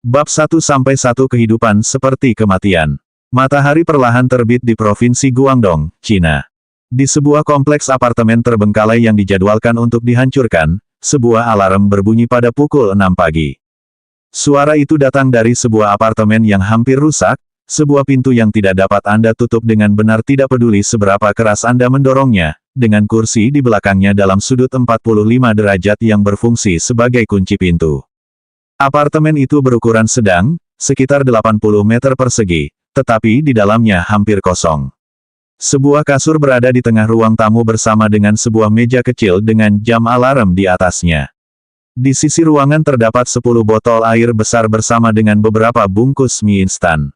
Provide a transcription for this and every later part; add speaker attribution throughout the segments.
Speaker 1: Bab 1-1 Kehidupan seperti kematian. Matahari perlahan terbit di Provinsi Guangdong, Cina. Di sebuah kompleks apartemen terbengkalai yang dijadwalkan untuk dihancurkan, sebuah alarm berbunyi pada pukul 6 pagi. Suara itu datang dari sebuah apartemen yang hampir rusak, sebuah pintu yang tidak dapat Anda tutup dengan benar tidak peduli seberapa keras Anda mendorongnya, dengan kursi di belakangnya dalam sudut 45 derajat yang berfungsi sebagai kunci pintu. Apartemen itu berukuran sedang, sekitar 80 meter persegi, tetapi di dalamnya hampir kosong. Sebuah kasur berada di tengah ruang tamu bersama dengan sebuah meja kecil dengan jam alarm di atasnya. Di sisi ruangan terdapat 10 botol air besar bersama dengan beberapa bungkus mie instan.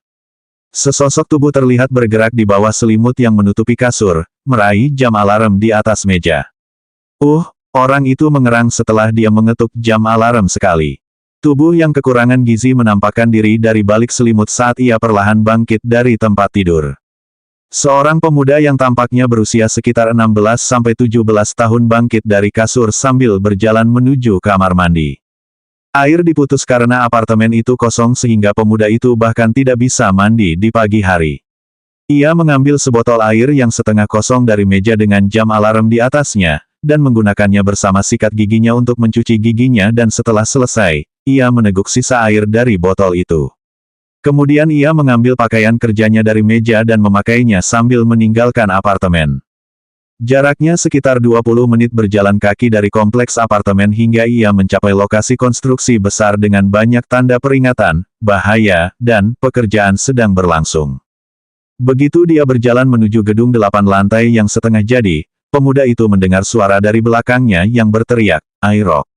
Speaker 1: Sesosok tubuh terlihat bergerak di bawah selimut yang menutupi kasur, meraih jam alarm di atas meja. Orang itu mengerang setelah dia mengetuk jam alarm sekali. Tubuh yang kekurangan gizi menampakkan diri dari balik selimut saat ia perlahan bangkit dari tempat tidur. Seorang pemuda yang tampaknya berusia sekitar 16-17 tahun bangkit dari kasur sambil berjalan menuju kamar mandi. Air diputus karena apartemen itu kosong sehingga pemuda itu bahkan tidak bisa mandi di pagi hari. Ia mengambil sebotol air yang setengah kosong dari meja dengan jam alarm di atasnya, dan menggunakannya bersama sikat giginya untuk mencuci giginya dan setelah selesai, ia meneguk sisa air dari botol itu. Kemudian ia mengambil pakaian kerjanya dari meja dan memakainya sambil meninggalkan apartemen. Jaraknya sekitar 20 menit berjalan kaki dari kompleks apartemen hingga ia mencapai lokasi konstruksi besar dengan banyak tanda peringatan, bahaya, dan pekerjaan sedang berlangsung. Begitu dia berjalan menuju gedung 8 lantai yang setengah jadi, pemuda itu mendengar suara dari belakangnya yang berteriak, "Airok."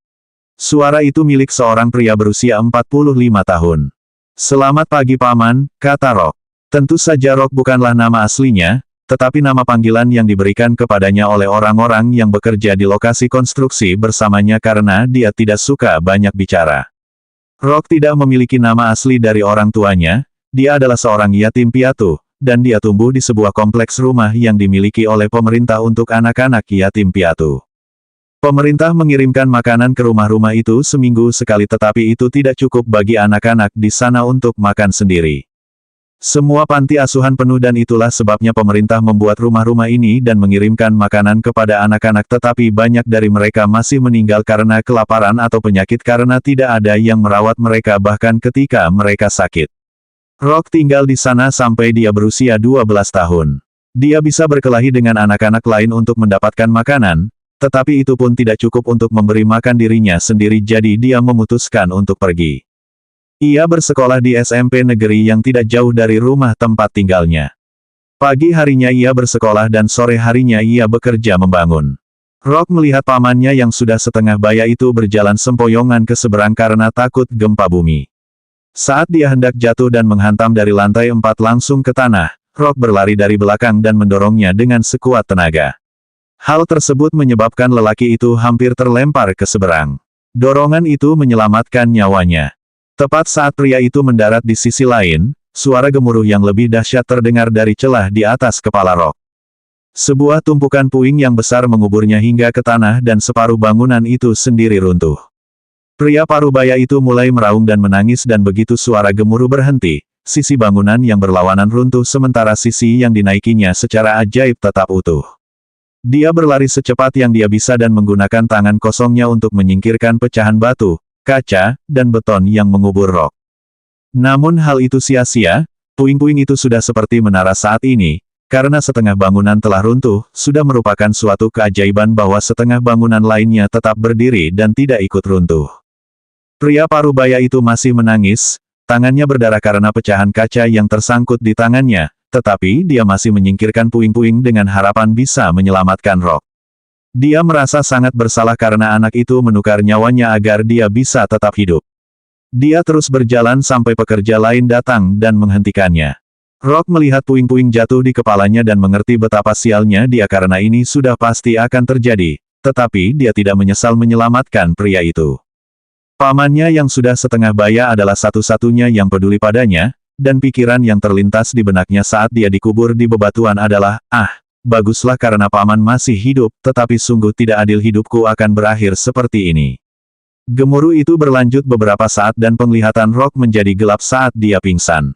Speaker 1: Suara itu milik seorang pria berusia 45 tahun. "Selamat pagi Paman," kata Rock. Tentu saja Rock bukanlah nama aslinya, tetapi nama panggilan yang diberikan kepadanya oleh orang-orang yang bekerja di lokasi konstruksi bersamanya karena dia tidak suka banyak bicara. Rock tidak memiliki nama asli dari orang tuanya, dia adalah seorang yatim piatu, dan dia tumbuh di sebuah kompleks rumah yang dimiliki oleh pemerintah untuk anak-anak yatim piatu. Pemerintah mengirimkan makanan ke rumah-rumah itu seminggu sekali tetapi itu tidak cukup bagi anak-anak di sana untuk makan sendiri. Semua panti asuhan penuh dan itulah sebabnya pemerintah membuat rumah-rumah ini dan mengirimkan makanan kepada anak-anak tetapi banyak dari mereka masih meninggal karena kelaparan atau penyakit karena tidak ada yang merawat mereka bahkan ketika mereka sakit. Rock tinggal di sana sampai dia berusia 12 tahun. Dia bisa berkelahi dengan anak-anak lain untuk mendapatkan makanan, tetapi itu pun tidak cukup untuk memberi makan dirinya sendiri jadi dia memutuskan untuk pergi. Ia bersekolah di SMP negeri yang tidak jauh dari rumah tempat tinggalnya. Pagi harinya ia bersekolah dan sore harinya ia bekerja membangun. Rock melihat pamannya yang sudah setengah baya itu berjalan sempoyongan ke seberang karena takut gempa bumi. Saat dia hendak jatuh dan menghantam dari lantai 4 langsung ke tanah, Rock berlari dari belakang dan mendorongnya dengan sekuat tenaga. Hal tersebut menyebabkan lelaki itu hampir terlempar ke seberang. Dorongan itu menyelamatkan nyawanya. Tepat saat pria itu mendarat di sisi lain, suara gemuruh yang lebih dahsyat terdengar dari celah di atas kepala Rock. Sebuah tumpukan puing yang besar menguburnya hingga ke tanah dan separuh bangunan itu sendiri runtuh. Pria parubaya itu mulai meraung dan menangis dan begitu suara gemuruh berhenti, sisi bangunan yang berlawanan runtuh sementara sisi yang dinaikinya secara ajaib tetap utuh. Dia berlari secepat yang dia bisa dan menggunakan tangan kosongnya untuk menyingkirkan pecahan batu, kaca, dan beton yang mengubur Rock. Namun hal itu sia-sia, puing-puing itu sudah seperti menara saat ini, karena setengah bangunan telah runtuh, sudah merupakan suatu keajaiban bahwa setengah bangunan lainnya tetap berdiri dan tidak ikut runtuh. Pria parubaya itu masih menangis, tangannya berdarah karena pecahan kaca yang tersangkut di tangannya, tetapi dia masih menyingkirkan puing-puing dengan harapan bisa menyelamatkan Rock. Dia merasa sangat bersalah karena anak itu menukar nyawanya agar dia bisa tetap hidup. Dia terus berjalan sampai pekerja lain datang dan menghentikannya. Rock melihat puing-puing jatuh di kepalanya dan mengerti betapa sialnya dia karena ini sudah pasti akan terjadi, tetapi dia tidak menyesal menyelamatkan pria itu. Pamannya yang sudah setengah baya adalah satu-satunya yang peduli padanya, dan pikiran yang terlintas di benaknya saat dia dikubur di bebatuan adalah, baguslah karena paman masih hidup, tetapi sungguh tidak adil hidupku akan berakhir seperti ini. Gemuruh itu berlanjut beberapa saat dan penglihatan Rock menjadi gelap saat dia pingsan.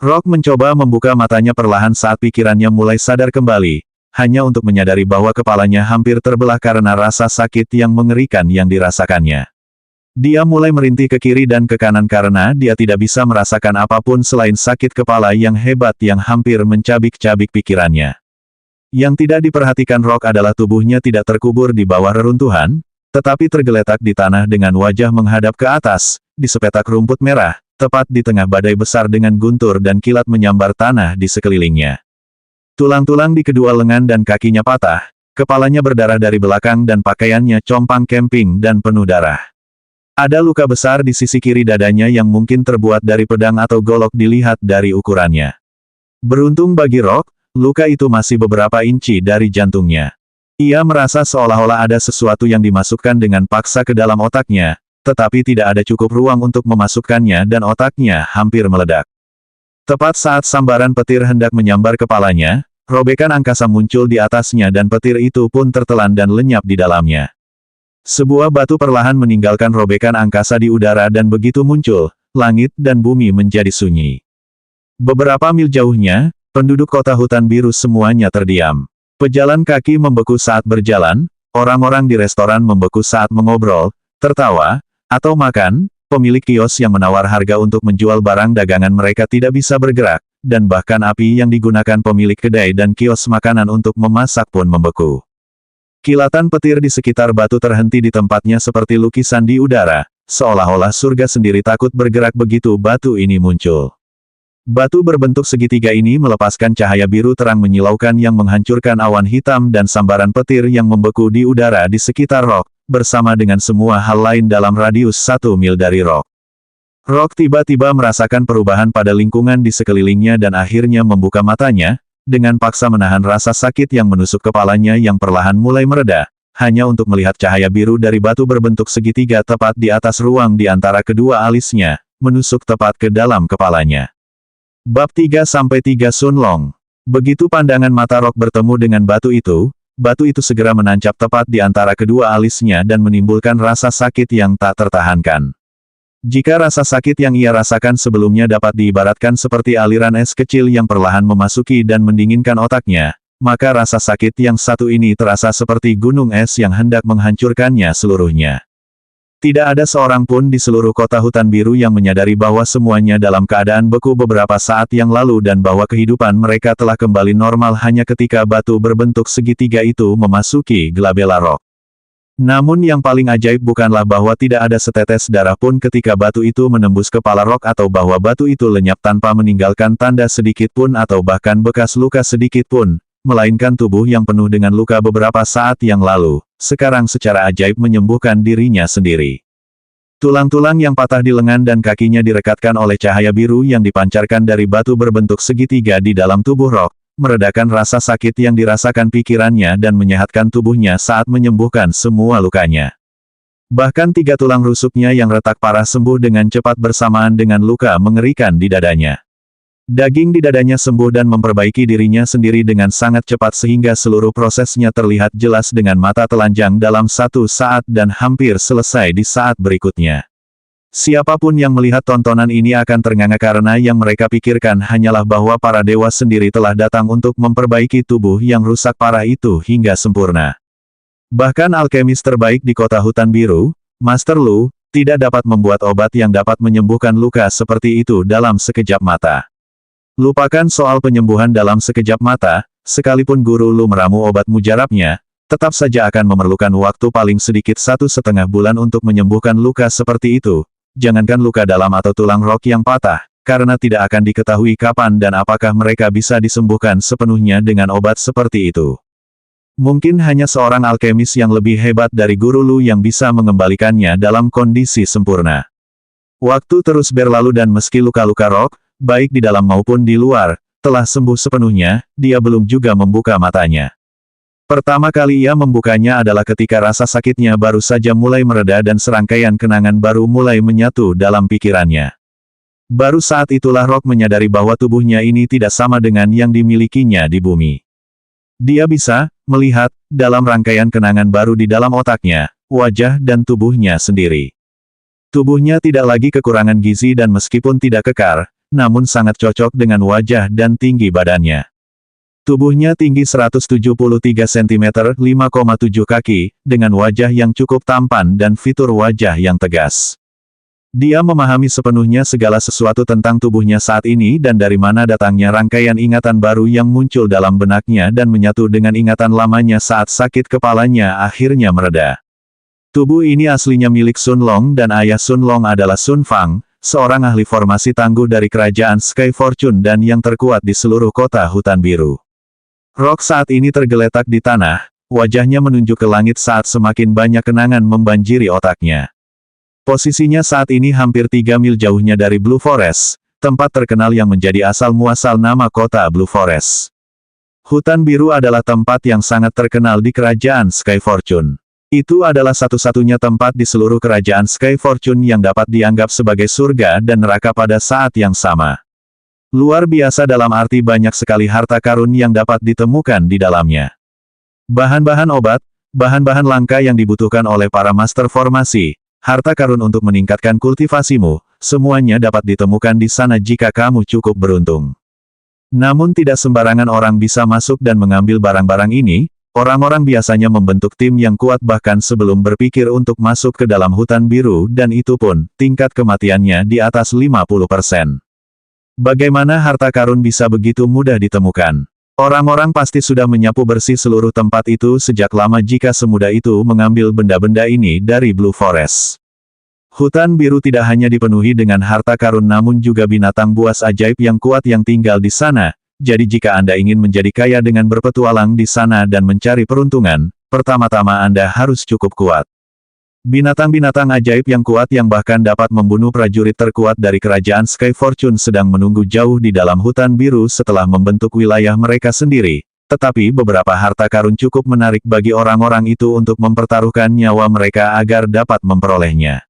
Speaker 1: Rock mencoba membuka matanya perlahan saat pikirannya mulai sadar kembali, hanya untuk menyadari bahwa kepalanya hampir terbelah karena rasa sakit yang mengerikan yang dirasakannya. Dia mulai merintih ke kiri dan ke kanan karena dia tidak bisa merasakan apapun selain sakit kepala yang hebat yang hampir mencabik-cabik pikirannya. Yang tidak diperhatikan Rock adalah tubuhnya tidak terkubur di bawah reruntuhan, tetapi tergeletak di tanah dengan wajah menghadap ke atas, di sepetak rumput merah, tepat di tengah badai besar dengan guntur dan kilat menyambar tanah di sekelilingnya. Tulang-tulang di kedua lengan dan kakinya patah, kepalanya berdarah dari belakang dan pakaiannya compang camping dan penuh darah. Ada luka besar di sisi kiri dadanya yang mungkin terbuat dari pedang atau golok dilihat dari ukurannya. Beruntung bagi Rock, luka itu masih beberapa inci dari jantungnya. Ia merasa seolah-olah ada sesuatu yang dimasukkan dengan paksa ke dalam otaknya, tetapi tidak ada cukup ruang untuk memasukkannya dan otaknya hampir meledak. Tepat saat sambaran petir hendak menyambar kepalanya, robekan angkasa muncul di atasnya dan petir itu pun tertelan dan lenyap di dalamnya. Sebuah batu perlahan meninggalkan robekan angkasa di udara dan begitu muncul, langit dan bumi menjadi sunyi. Beberapa mil jauhnya, penduduk kota hutan biru semuanya terdiam. Pejalan kaki membeku saat berjalan, orang-orang di restoran membeku saat mengobrol, tertawa, atau makan, pemilik kios yang menawar harga untuk menjual barang dagangan mereka tidak bisa bergerak, dan bahkan api yang digunakan pemilik kedai dan kios makanan untuk memasak pun membeku. Kilatan petir di sekitar batu terhenti di tempatnya seperti lukisan di udara, seolah-olah surga sendiri takut bergerak begitu batu ini muncul. Batu berbentuk segitiga ini melepaskan cahaya biru terang menyilaukan yang menghancurkan awan hitam dan sambaran petir yang membeku di udara di sekitar Rock, bersama dengan semua hal lain dalam radius 1 mil dari Rock. Rock tiba-tiba merasakan perubahan pada lingkungan di sekelilingnya dan akhirnya membuka matanya, dengan paksa menahan rasa sakit yang menusuk kepalanya yang perlahan mulai mereda, hanya untuk melihat cahaya biru dari batu berbentuk segitiga tepat di atas ruang di antara kedua alisnya, menusuk tepat ke dalam kepalanya. Bab 3-3 Sun Long. Begitu pandangan mata Rock bertemu dengan batu itu segera menancap tepat di antara kedua alisnya dan menimbulkan rasa sakit yang tak tertahankan. Jika rasa sakit yang ia rasakan sebelumnya dapat diibaratkan seperti aliran es kecil yang perlahan memasuki dan mendinginkan otaknya, maka rasa sakit yang satu ini terasa seperti gunung es yang hendak menghancurkannya seluruhnya. Tidak ada seorang pun di seluruh kota hutan biru yang menyadari bahwa semuanya dalam keadaan beku beberapa saat yang lalu dan bahwa kehidupan mereka telah kembali normal hanya ketika batu berbentuk segitiga itu memasuki Glabella Rock. Namun yang paling ajaib bukanlah bahwa tidak ada setetes darah pun ketika batu itu menembus kepala Rock atau bahwa batu itu lenyap tanpa meninggalkan tanda sedikit pun atau bahkan bekas luka sedikit pun, melainkan tubuh yang penuh dengan luka beberapa saat yang lalu, sekarang secara ajaib menyembuhkan dirinya sendiri. Tulang-tulang yang patah di lengan dan kakinya direkatkan oleh cahaya biru yang dipancarkan dari batu berbentuk segitiga di dalam tubuh Rock, meredakan rasa sakit yang dirasakan pikirannya dan menyehatkan tubuhnya saat menyembuhkan semua lukanya. Bahkan 3 tulang rusuknya yang retak parah sembuh dengan cepat bersamaan dengan luka mengerikan di dadanya. Daging di dadanya sembuh dan memperbaiki dirinya sendiri dengan sangat cepat sehingga seluruh prosesnya terlihat jelas dengan mata telanjang dalam 1 saat dan hampir selesai di saat berikutnya. Siapapun yang melihat tontonan ini akan ternganga karena yang mereka pikirkan hanyalah bahwa para dewa sendiri telah datang untuk memperbaiki tubuh yang rusak parah itu hingga sempurna. Bahkan alkemis terbaik di kota hutan biru, Master Lu, tidak dapat membuat obat yang dapat menyembuhkan luka seperti itu dalam sekejap mata. Lupakan soal penyembuhan dalam sekejap mata, sekalipun Guru Lu meramu obat mujarabnya, tetap saja akan memerlukan waktu paling sedikit 1,5 bulan untuk menyembuhkan luka seperti itu, jangankan luka dalam atau tulang Rock yang patah, karena tidak akan diketahui kapan dan apakah mereka bisa disembuhkan sepenuhnya dengan obat seperti itu. Mungkin hanya seorang alkemis yang lebih hebat dari Guru Lu yang bisa mengembalikannya dalam kondisi sempurna. Waktu terus berlalu dan meski luka-luka Rock, baik di dalam maupun di luar, telah sembuh sepenuhnya, dia belum juga membuka matanya. Pertama kali ia membukanya adalah ketika rasa sakitnya baru saja mulai mereda dan serangkaian kenangan baru mulai menyatu dalam pikirannya. Baru saat itulah Rock menyadari bahwa tubuhnya ini tidak sama dengan yang dimilikinya di bumi. Dia bisa melihat, dalam rangkaian kenangan baru di dalam otaknya, wajah dan tubuhnya sendiri. Tubuhnya tidak lagi kekurangan gizi dan meskipun tidak kekar, namun sangat cocok dengan wajah dan tinggi badannya. Tubuhnya tinggi 173 cm 5,7 kaki, dengan wajah yang cukup tampan dan fitur wajah yang tegas. Dia memahami sepenuhnya segala sesuatu tentang tubuhnya saat ini dan dari mana datangnya rangkaian ingatan baru yang muncul dalam benaknya dan menyatu dengan ingatan lamanya saat sakit kepalanya akhirnya mereda. Tubuh ini aslinya milik Sun Long dan ayah Sun Long adalah Sun Fang, seorang ahli formasi tangguh dari kerajaan Sky Fortune dan yang terkuat di seluruh kota Hutan Biru. Rock saat ini tergeletak di tanah, wajahnya menunjuk ke langit saat semakin banyak kenangan membanjiri otaknya. Posisinya saat ini hampir 3 mil jauhnya dari Blue Forest, tempat terkenal yang menjadi asal-muasal nama kota Blue Forest. Hutan Biru adalah tempat yang sangat terkenal di kerajaan Sky Fortune. Itu adalah satu-satunya tempat di seluruh kerajaan Sky Fortune yang dapat dianggap sebagai surga dan neraka pada saat yang sama. Luar biasa dalam arti banyak sekali harta karun yang dapat ditemukan di dalamnya. Bahan-bahan obat, bahan-bahan langka yang dibutuhkan oleh para master formasi, harta karun untuk meningkatkan kultivasimu, semuanya dapat ditemukan di sana jika kamu cukup beruntung. Namun tidak sembarangan orang bisa masuk dan mengambil barang-barang ini, orang-orang biasanya membentuk tim yang kuat bahkan sebelum berpikir untuk masuk ke dalam hutan biru dan itu pun, tingkat kematiannya di atas 50%. Bagaimana harta karun bisa begitu mudah ditemukan? Orang-orang pasti sudah menyapu bersih seluruh tempat itu sejak lama jika semudah itu mengambil benda-benda ini dari Blue Forest. Hutan biru tidak hanya dipenuhi dengan harta karun namun juga binatang buas ajaib yang kuat yang tinggal di sana, jadi jika Anda ingin menjadi kaya dengan berpetualang di sana dan mencari peruntungan, pertama-tama Anda harus cukup kuat. Binatang-binatang ajaib yang kuat yang bahkan dapat membunuh prajurit terkuat dari kerajaan Sky Fortune sedang menunggu jauh di dalam hutan biru setelah membentuk wilayah mereka sendiri, tetapi beberapa harta karun cukup menarik bagi orang-orang itu untuk mempertaruhkan nyawa mereka agar dapat memperolehnya.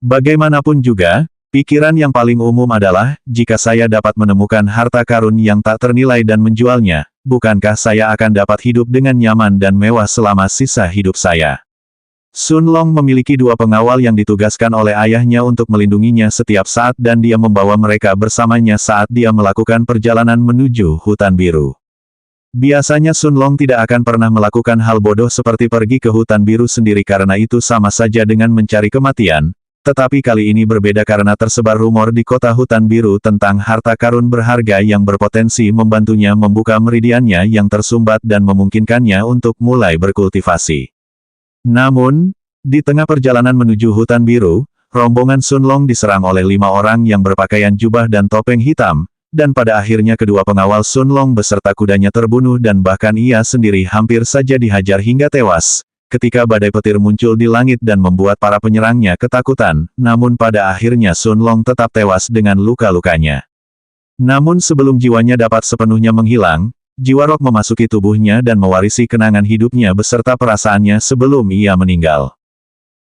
Speaker 1: Bagaimanapun juga, pikiran yang paling umum adalah, jika saya dapat menemukan harta karun yang tak ternilai dan menjualnya, bukankah saya akan dapat hidup dengan nyaman dan mewah selama sisa hidup saya? Sun Long memiliki 2 pengawal yang ditugaskan oleh ayahnya untuk melindunginya setiap saat dan dia membawa mereka bersamanya saat dia melakukan perjalanan menuju hutan biru. Biasanya Sun Long tidak akan pernah melakukan hal bodoh seperti pergi ke hutan biru sendiri karena itu sama saja dengan mencari kematian, tetapi kali ini berbeda karena tersebar rumor di kota hutan biru tentang harta karun berharga yang berpotensi membantunya membuka meridiannya yang tersumbat dan memungkinkannya untuk mulai berkultivasi. Namun, di tengah perjalanan menuju hutan biru, rombongan Sun Long diserang oleh 5 orang yang berpakaian jubah dan topeng hitam, dan pada akhirnya kedua pengawal Sun Long beserta kudanya terbunuh dan bahkan ia sendiri hampir saja dihajar hingga tewas, ketika badai petir muncul di langit dan membuat para penyerangnya ketakutan, namun pada akhirnya Sun Long tetap tewas dengan luka-lukanya. Namun sebelum jiwanya dapat sepenuhnya menghilang, jiwa Rock memasuki tubuhnya dan mewarisi kenangan hidupnya beserta perasaannya sebelum ia meninggal.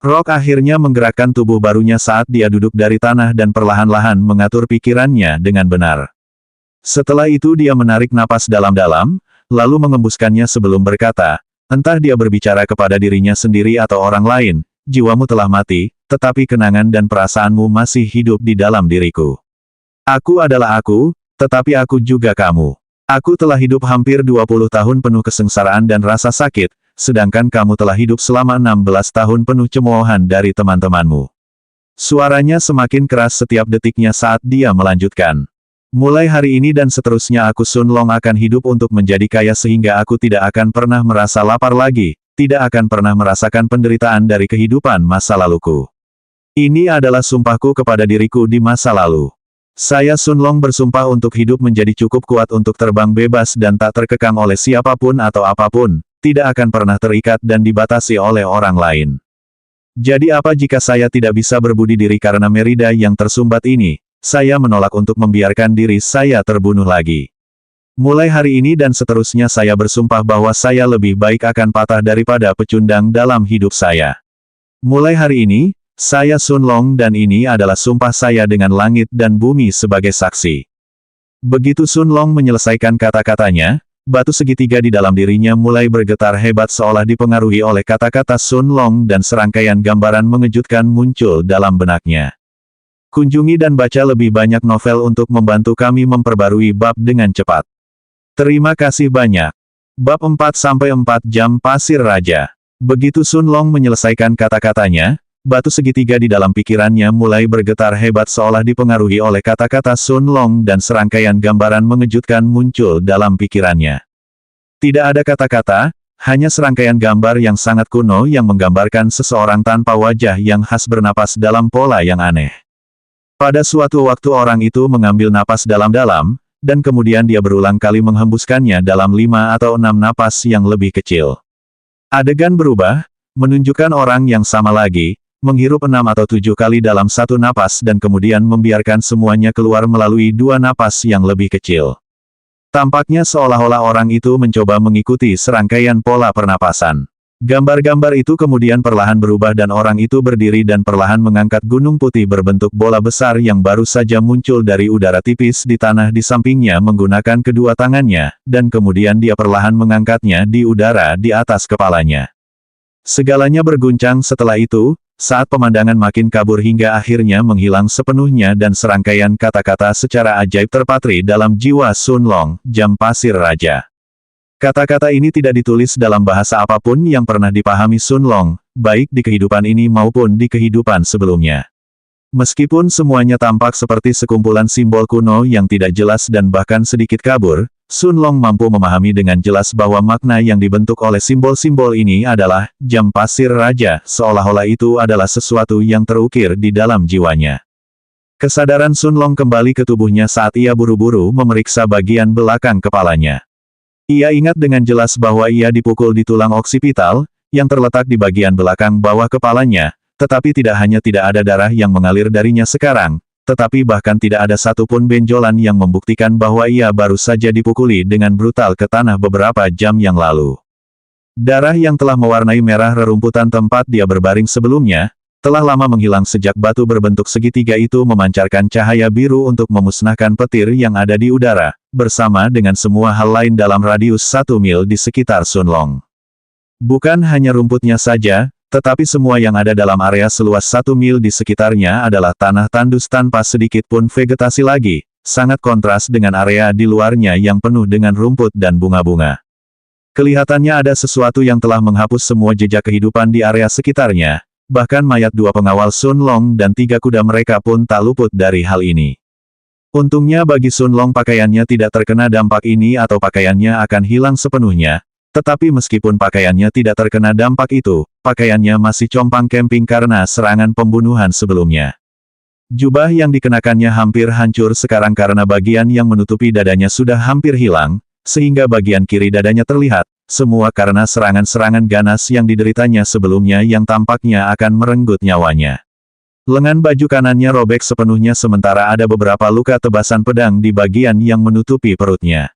Speaker 1: Rock akhirnya menggerakkan tubuh barunya saat dia duduk dari tanah dan perlahan-lahan mengatur pikirannya dengan benar. Setelah itu dia menarik napas dalam-dalam, lalu mengembuskannya sebelum berkata, entah dia berbicara kepada dirinya sendiri atau orang lain, jiwamu telah mati, tetapi kenangan dan perasaanmu masih hidup di dalam diriku. Aku adalah aku, tetapi aku juga kamu. Aku telah hidup hampir 20 tahun penuh kesengsaraan dan rasa sakit, sedangkan kamu telah hidup selama 16 tahun penuh cemoohan dari teman-temanmu. Suaranya semakin keras setiap detiknya saat dia melanjutkan. Mulai hari ini dan seterusnya aku Sun Long akan hidup untuk menjadi kaya sehingga aku tidak akan pernah merasa lapar lagi, tidak akan pernah merasakan penderitaan dari kehidupan masa laluku. Ini adalah sumpahku kepada diriku di masa lalu. Saya Sun Long bersumpah untuk hidup menjadi cukup kuat untuk terbang bebas dan tak terkekang oleh siapapun atau apapun, tidak akan pernah terikat dan dibatasi oleh orang lain. Jadi apa jika saya tidak bisa berbudi diri karena Merida yang tersumbat ini, saya menolak untuk membiarkan diri saya terbunuh lagi. Mulai hari ini dan seterusnya saya bersumpah bahwa saya lebih baik akan patah daripada pecundang dalam hidup saya. Mulai hari ini, saya Sun Long dan ini adalah sumpah saya dengan langit dan bumi sebagai saksi. Begitu Sun Long menyelesaikan kata-katanya, batu segitiga di dalam dirinya mulai bergetar hebat seolah dipengaruhi oleh kata-kata Sun Long dan serangkaian gambaran mengejutkan muncul dalam benaknya. Kunjungi dan baca lebih banyak novel untuk membantu kami memperbarui bab dengan cepat. Terima kasih banyak. Bab 4-4 Jam Pasir Raja. Begitu Sun Long menyelesaikan kata-katanya, batu segitiga di dalam pikirannya mulai bergetar hebat seolah dipengaruhi oleh kata-kata Sun Long dan serangkaian gambaran mengejutkan muncul dalam pikirannya. Tidak ada kata-kata, hanya serangkaian gambar yang sangat kuno yang menggambarkan seseorang tanpa wajah yang khas bernapas dalam pola yang aneh. Pada suatu waktu orang itu mengambil napas dalam-dalam, dan kemudian dia berulang kali menghembuskannya dalam 5 atau 6 napas yang lebih kecil. Adegan berubah, menunjukkan orang yang sama lagi, menghirup 6 atau 7 kali dalam satu napas dan kemudian membiarkan semuanya keluar melalui 2 napas yang lebih kecil. Tampaknya seolah-olah orang itu mencoba mengikuti serangkaian pola pernapasan. Gambar-gambar itu kemudian perlahan berubah dan orang itu berdiri dan perlahan mengangkat gunung putih berbentuk bola besar yang baru saja muncul dari udara tipis di tanah di sampingnya menggunakan kedua tangannya, dan kemudian dia perlahan mengangkatnya di udara di atas kepalanya. Segalanya berguncang setelah itu, saat pemandangan makin kabur hingga akhirnya menghilang sepenuhnya dan serangkaian kata-kata secara ajaib terpatri dalam jiwa Sun Long, Jam Pasir Raja. Kata-kata ini tidak ditulis dalam bahasa apapun yang pernah dipahami Sun Long, baik di kehidupan ini maupun di kehidupan sebelumnya. Meskipun semuanya tampak seperti sekumpulan simbol kuno yang tidak jelas dan bahkan sedikit kabur, Sun Long mampu memahami dengan jelas bahwa makna yang dibentuk oleh simbol-simbol ini adalah Jam Pasir Raja, seolah-olah itu adalah sesuatu yang terukir di dalam jiwanya. Kesadaran Sun Long kembali ke tubuhnya saat ia buru-buru memeriksa bagian belakang kepalanya. Ia ingat dengan jelas bahwa ia dipukul di tulang oksipital, yang terletak di bagian belakang bawah kepalanya, tetapi tidak hanya tidak ada darah yang mengalir darinya sekarang, tetapi bahkan tidak ada satupun benjolan yang membuktikan bahwa ia baru saja dipukuli dengan brutal ke tanah beberapa jam yang lalu. Darah yang telah mewarnai merah rerumputan tempat dia berbaring sebelumnya, telah lama menghilang sejak batu berbentuk segitiga itu memancarkan cahaya biru untuk memusnahkan petir yang ada di udara, bersama dengan semua hal lain dalam radius 1 mil di sekitar Sun Long. Bukan hanya rumputnya saja, tetapi semua yang ada dalam area seluas 1 mil di sekitarnya adalah tanah tandus tanpa sedikit pun vegetasi lagi, sangat kontras dengan area di luarnya yang penuh dengan rumput dan bunga-bunga. Kelihatannya ada sesuatu yang telah menghapus semua jejak kehidupan di area sekitarnya, bahkan mayat 2 pengawal Sun Long dan 3 kuda mereka pun tak luput dari hal ini. Untungnya bagi Sun Long pakaiannya tidak terkena dampak ini atau pakaiannya akan hilang sepenuhnya. Tetapi meskipun pakaiannya tidak terkena dampak itu, pakaiannya masih compang camping karena serangan pembunuhan sebelumnya. Jubah yang dikenakannya hampir hancur sekarang karena bagian yang menutupi dadanya sudah hampir hilang, sehingga bagian kiri dadanya terlihat, semua karena serangan-serangan ganas yang dideritanya sebelumnya yang tampaknya akan merenggut nyawanya. Lengan baju kanannya robek sepenuhnya sementara ada beberapa luka tebasan pedang di bagian yang menutupi perutnya.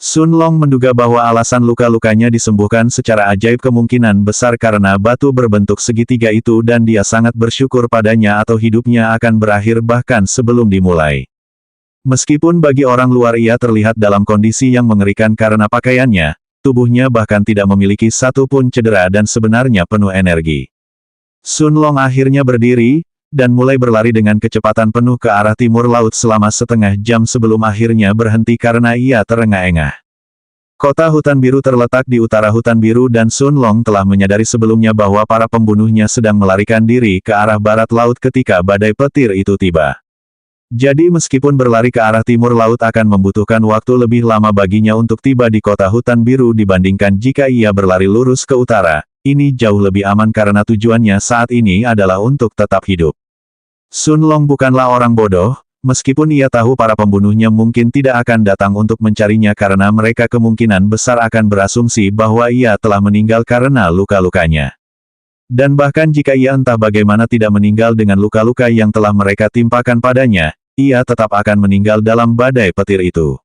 Speaker 1: Sun Long menduga bahwa alasan luka-lukanya disembuhkan secara ajaib kemungkinan besar karena batu berbentuk segitiga itu dan dia sangat bersyukur padanya atau hidupnya akan berakhir bahkan sebelum dimulai. Meskipun bagi orang luar ia terlihat dalam kondisi yang mengerikan karena pakaiannya, tubuhnya bahkan tidak memiliki satu pun cedera dan sebenarnya penuh energi. Sun Long akhirnya berdiri, dan mulai berlari dengan kecepatan penuh ke arah timur laut selama setengah jam sebelum akhirnya berhenti karena ia terengah-engah. Kota hutan biru terletak di utara hutan biru dan Sun Long telah menyadari sebelumnya bahwa para pembunuhnya sedang melarikan diri ke arah barat laut ketika badai petir itu tiba. Jadi meskipun berlari ke arah timur laut akan membutuhkan waktu lebih lama baginya untuk tiba di kota hutan biru dibandingkan jika ia berlari lurus ke utara, ini jauh lebih aman karena tujuannya saat ini adalah untuk tetap hidup. Sun Long bukanlah orang bodoh, meskipun ia tahu para pembunuhnya mungkin tidak akan datang untuk mencarinya karena mereka kemungkinan besar akan berasumsi bahwa ia telah meninggal karena luka-lukanya. Dan bahkan jika ia entah bagaimana tidak meninggal dengan luka-luka yang telah mereka timpakan padanya, ia tetap akan meninggal dalam badai petir itu.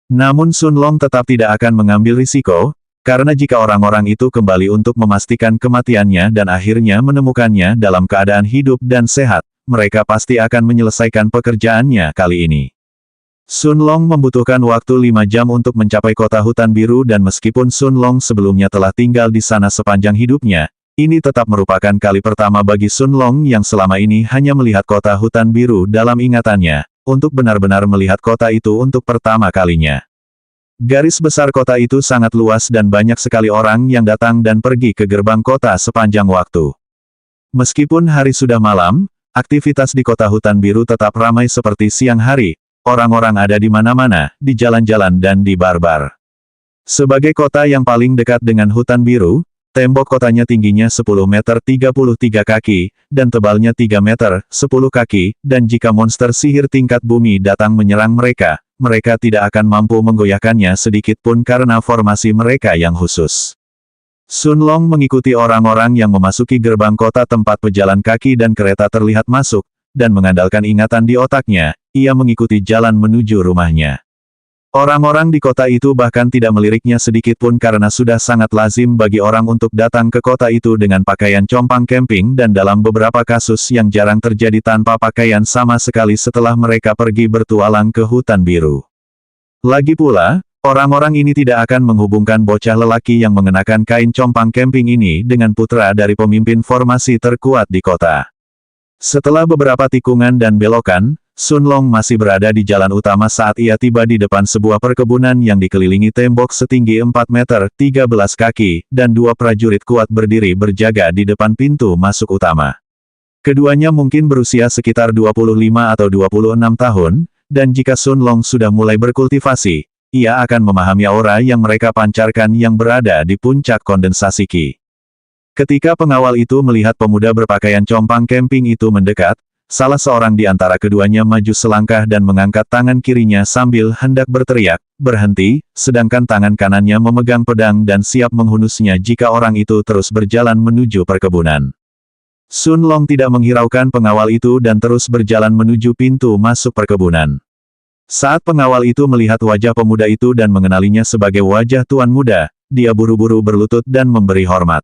Speaker 1: Namun Sun Long tetap tidak akan mengambil risiko, karena jika orang-orang itu kembali untuk memastikan kematiannya dan akhirnya menemukannya dalam keadaan hidup dan sehat, mereka pasti akan menyelesaikan pekerjaannya kali ini. Sun Long membutuhkan waktu 5 jam untuk mencapai kota hutan biru dan meskipun Sun Long sebelumnya telah tinggal di sana sepanjang hidupnya, ini tetap merupakan kali pertama bagi Sun Long yang selama ini hanya melihat kota hutan biru dalam ingatannya, untuk benar-benar melihat kota itu untuk pertama kalinya. Garis besar kota itu sangat luas dan banyak sekali orang yang datang dan pergi ke gerbang kota sepanjang waktu. Meskipun hari sudah malam, aktivitas di kota hutan biru tetap ramai seperti siang hari. Orang-orang ada di mana-mana, di jalan-jalan dan di bar-bar. Sebagai kota yang paling dekat dengan hutan biru, tembok kotanya tingginya 10 meter 33 kaki, dan tebalnya 3 meter 10 kaki, dan jika monster sihir tingkat bumi datang menyerang mereka, mereka tidak akan mampu menggoyahkannya sedikit pun karena formasi mereka yang khusus. Sun Long mengikuti orang-orang yang memasuki gerbang kota tempat pejalan kaki dan kereta terlihat masuk, dan mengandalkan ingatan di otaknya, ia mengikuti jalan menuju rumahnya. Orang-orang di kota itu bahkan tidak meliriknya sedikit pun karena sudah sangat lazim bagi orang untuk datang ke kota itu dengan pakaian compang camping dan dalam beberapa kasus yang jarang terjadi tanpa pakaian sama sekali setelah mereka pergi bertualang ke hutan biru. Lagi pula, orang-orang ini tidak akan menghubungkan bocah lelaki yang mengenakan kain compang camping ini dengan putra dari pemimpin formasi terkuat di kota. Setelah beberapa tikungan dan belokan, Sun Long masih berada di jalan utama saat ia tiba di depan sebuah perkebunan yang dikelilingi tembok setinggi 4 meter 13 kaki, dan 2 prajurit kuat berdiri berjaga di depan pintu masuk utama. Keduanya mungkin berusia sekitar 25 atau 26 tahun, dan jika Sun Long sudah mulai berkultivasi, ia akan memahami aura yang mereka pancarkan yang berada di puncak kondensasi Qi. Ketika pengawal itu melihat pemuda berpakaian compang camping itu mendekat, salah seorang di antara keduanya maju selangkah dan mengangkat tangan kirinya sambil hendak berteriak, berhenti, sedangkan tangan kanannya memegang pedang dan siap menghunusnya jika orang itu terus berjalan menuju perkebunan. Sun Long tidak menghiraukan pengawal itu dan terus berjalan menuju pintu masuk perkebunan. Saat pengawal itu melihat wajah pemuda itu dan mengenalinya sebagai wajah tuan muda, dia buru-buru berlutut dan memberi hormat.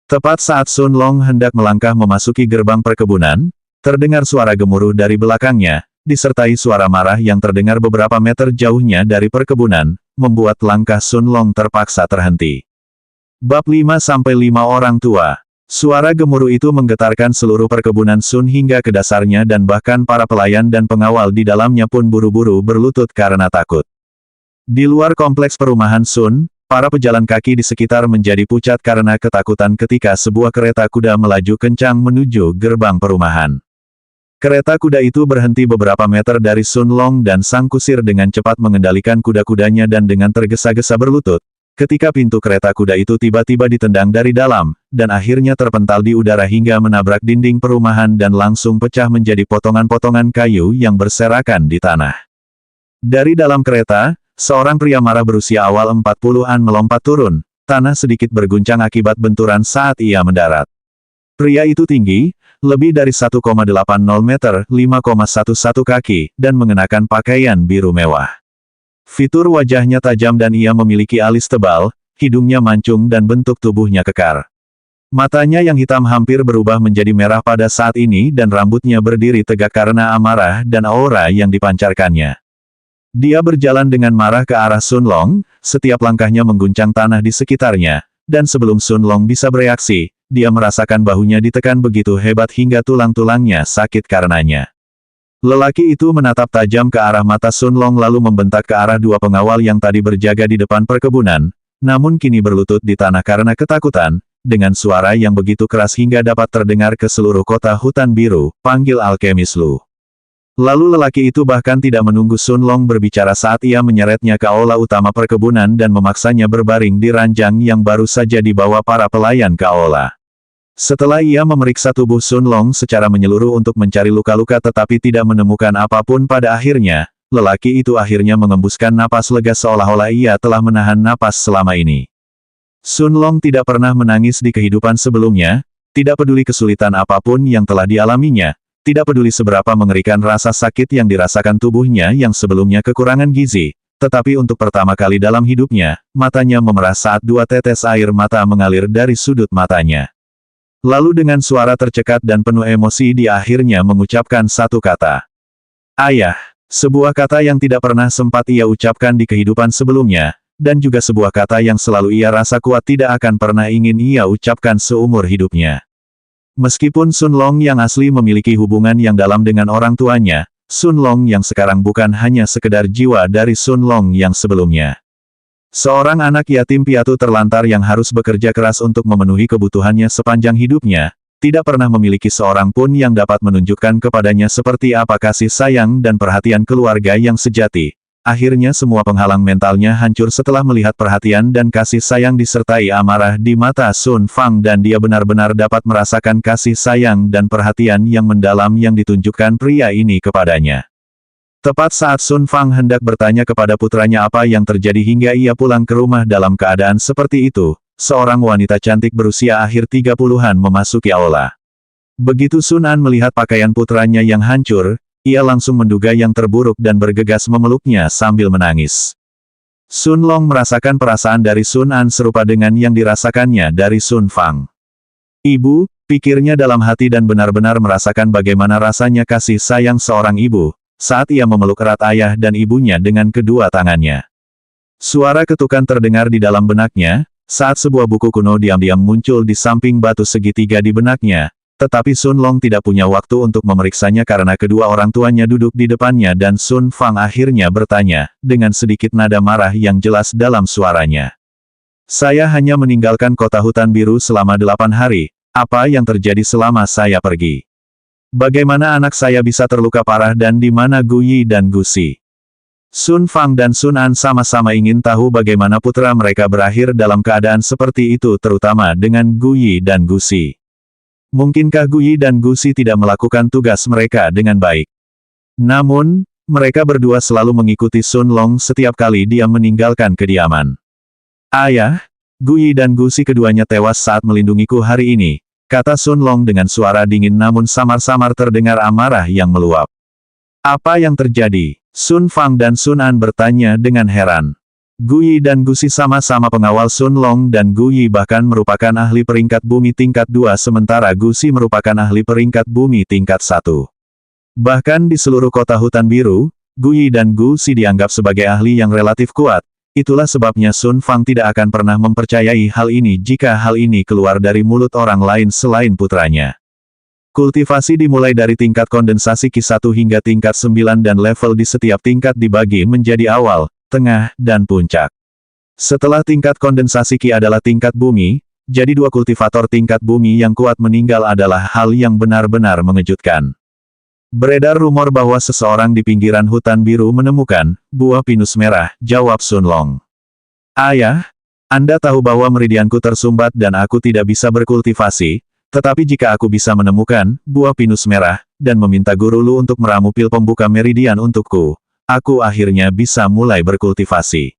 Speaker 1: Tepat saat Sun Long hendak melangkah memasuki gerbang perkebunan, terdengar suara gemuruh dari belakangnya, disertai suara marah yang terdengar beberapa meter jauhnya dari perkebunan, membuat langkah Sun Long terpaksa terhenti. Bab 5-5 Orang Tua. Suara gemuruh itu menggetarkan seluruh perkebunan Sun hingga ke dasarnya dan bahkan para pelayan dan pengawal di dalamnya pun buru-buru berlutut karena takut. Di luar kompleks perumahan Sun, para pejalan kaki di sekitar menjadi pucat karena ketakutan ketika sebuah kereta kuda melaju kencang menuju gerbang perumahan. Kereta kuda itu berhenti beberapa meter dari Sun Long dan sang kusir dengan cepat mengendalikan kuda-kudanya dan dengan tergesa-gesa berlutut, ketika pintu kereta kuda itu tiba-tiba ditendang dari dalam, dan akhirnya terpental di udara hingga menabrak dinding perumahan dan langsung pecah menjadi potongan-potongan kayu yang berserakan di tanah. Dari dalam kereta, seorang pria marah berusia awal 40-an melompat turun, tanah sedikit berguncang akibat benturan saat ia mendarat. Pria itu tinggi, lebih dari 1,80 meter, 5,11 kaki, dan mengenakan pakaian biru mewah. Fitur wajahnya tajam dan ia memiliki alis tebal, hidungnya mancung dan bentuk tubuhnya kekar. Matanya yang hitam hampir berubah menjadi merah pada saat ini dan rambutnya berdiri tegak karena amarah dan aura yang dipancarkannya. Dia berjalan dengan marah ke arah Sun Long, setiap langkahnya mengguncang tanah di sekitarnya, dan sebelum Sun Long bisa bereaksi, dia merasakan bahunya ditekan begitu hebat hingga tulang-tulangnya sakit karenanya. Lelaki itu menatap tajam ke arah mata Sun Long lalu membentak ke arah 2 pengawal yang tadi berjaga di depan perkebunan, namun kini berlutut di tanah karena ketakutan, dengan suara yang begitu keras hingga dapat terdengar ke seluruh kota hutan biru, panggil alkemis Lu. Lalu lelaki itu bahkan tidak menunggu Sun Long berbicara saat ia menyeretnya ke aula utama perkebunan dan memaksanya berbaring di ranjang yang baru saja dibawa para pelayan ke aula. Setelah ia memeriksa tubuh Sun Long secara menyeluruh untuk mencari luka-luka tetapi tidak menemukan apapun pada akhirnya, lelaki itu akhirnya mengembuskan napas lega seolah-olah ia telah menahan napas selama ini. Sun Long tidak pernah menangis di kehidupan sebelumnya, tidak peduli kesulitan apapun yang telah dialaminya. Tidak peduli seberapa mengerikan rasa sakit yang dirasakan tubuhnya yang sebelumnya kekurangan gizi, tetapi untuk pertama kali dalam hidupnya, matanya memerah saat 2 tetes air mata mengalir dari sudut matanya. Lalu dengan suara tercekat dan penuh emosi dia akhirnya mengucapkan satu kata. Ayah. Sebuah kata yang tidak pernah sempat ia ucapkan di kehidupan sebelumnya, dan juga sebuah kata yang selalu ia rasa kuat tidak akan pernah ingin ia ucapkan seumur hidupnya. Meskipun Sun Long yang asli memiliki hubungan yang dalam dengan orang tuanya, Sun Long yang sekarang bukan hanya sekedar jiwa dari Sun Long yang sebelumnya. Seorang anak yatim piatu terlantar yang harus bekerja keras untuk memenuhi kebutuhannya sepanjang hidupnya, tidak pernah memiliki seorang pun yang dapat menunjukkan kepadanya seperti apa kasih sayang dan perhatian keluarga yang sejati. Akhirnya semua penghalang mentalnya hancur setelah melihat perhatian dan kasih sayang disertai amarah di mata Sun Fang dan dia benar-benar dapat merasakan kasih sayang dan perhatian yang mendalam yang ditunjukkan pria ini kepadanya. Tepat saat Sun Fang hendak bertanya kepada putranya apa yang terjadi hingga ia pulang ke rumah dalam keadaan seperti itu, seorang wanita cantik berusia akhir 30-an memasuki aula. Begitu Sun An melihat pakaian putranya yang hancur, ia langsung menduga yang terburuk dan bergegas memeluknya sambil menangis. Sun Long merasakan perasaan dari Sun An serupa dengan yang dirasakannya dari Sun Fang. Ibu, pikirnya dalam hati dan benar-benar merasakan bagaimana rasanya kasih sayang seorang ibu, saat ia memeluk erat ayah dan ibunya dengan kedua tangannya. Suara ketukan terdengar di dalam benaknya, saat sebuah buku kuno diam-diam muncul di samping batu segitiga di benaknya. Tetapi Sun Long tidak punya waktu untuk memeriksanya karena kedua orang tuanya duduk di depannya dan Sun Fang akhirnya bertanya, dengan sedikit nada marah yang jelas dalam suaranya. Saya hanya meninggalkan kota hutan biru selama 8 hari, apa yang terjadi selama saya pergi? Bagaimana anak saya bisa terluka parah dan di mana Gu Yi dan Gu Si? Sun Fang dan Sun An sama-sama ingin tahu bagaimana putra mereka berakhir dalam keadaan seperti itu terutama dengan Gu Yi dan Gu Si. Mungkinkah Gu Yi dan Gu Si tidak melakukan tugas mereka dengan baik? Namun, mereka berdua selalu mengikuti Sun Long setiap kali dia meninggalkan kediaman. Ayah, Gu Yi dan Gu Si keduanya tewas saat melindungiku hari ini, kata Sun Long dengan suara dingin namun samar-samar terdengar amarah yang meluap. Apa yang terjadi? Sun Fang dan Sun An bertanya dengan heran. Gu Yi dan Gu Si sama-sama pengawal Sun Long dan Gu Yi bahkan merupakan ahli peringkat bumi tingkat 2 sementara Gu Si merupakan ahli peringkat bumi tingkat 1. Bahkan di seluruh kota hutan biru, Gu Yi dan Gu Si dianggap sebagai ahli yang relatif kuat, itulah sebabnya Sun Fang tidak akan pernah mempercayai hal ini jika hal ini keluar dari mulut orang lain selain putranya. Kultivasi dimulai dari tingkat kondensasi Ki1 hingga tingkat 9 dan level di setiap tingkat dibagi menjadi awal, tengah, dan puncak. Setelah tingkat kondensasi Ki adalah tingkat bumi, jadi dua kultivator tingkat bumi yang kuat meninggal adalah hal yang benar-benar mengejutkan. Beredar rumor bahwa seseorang di pinggiran hutan biru menemukan buah pinus merah, jawab Sun Long. Ayah, Anda tahu bahwa meridianku tersumbat dan aku tidak bisa berkultivasi, tetapi jika aku bisa menemukan buah pinus merah, dan meminta guru Lu untuk meramu pil pembuka meridian untukku, aku akhirnya bisa mulai berkultivasi.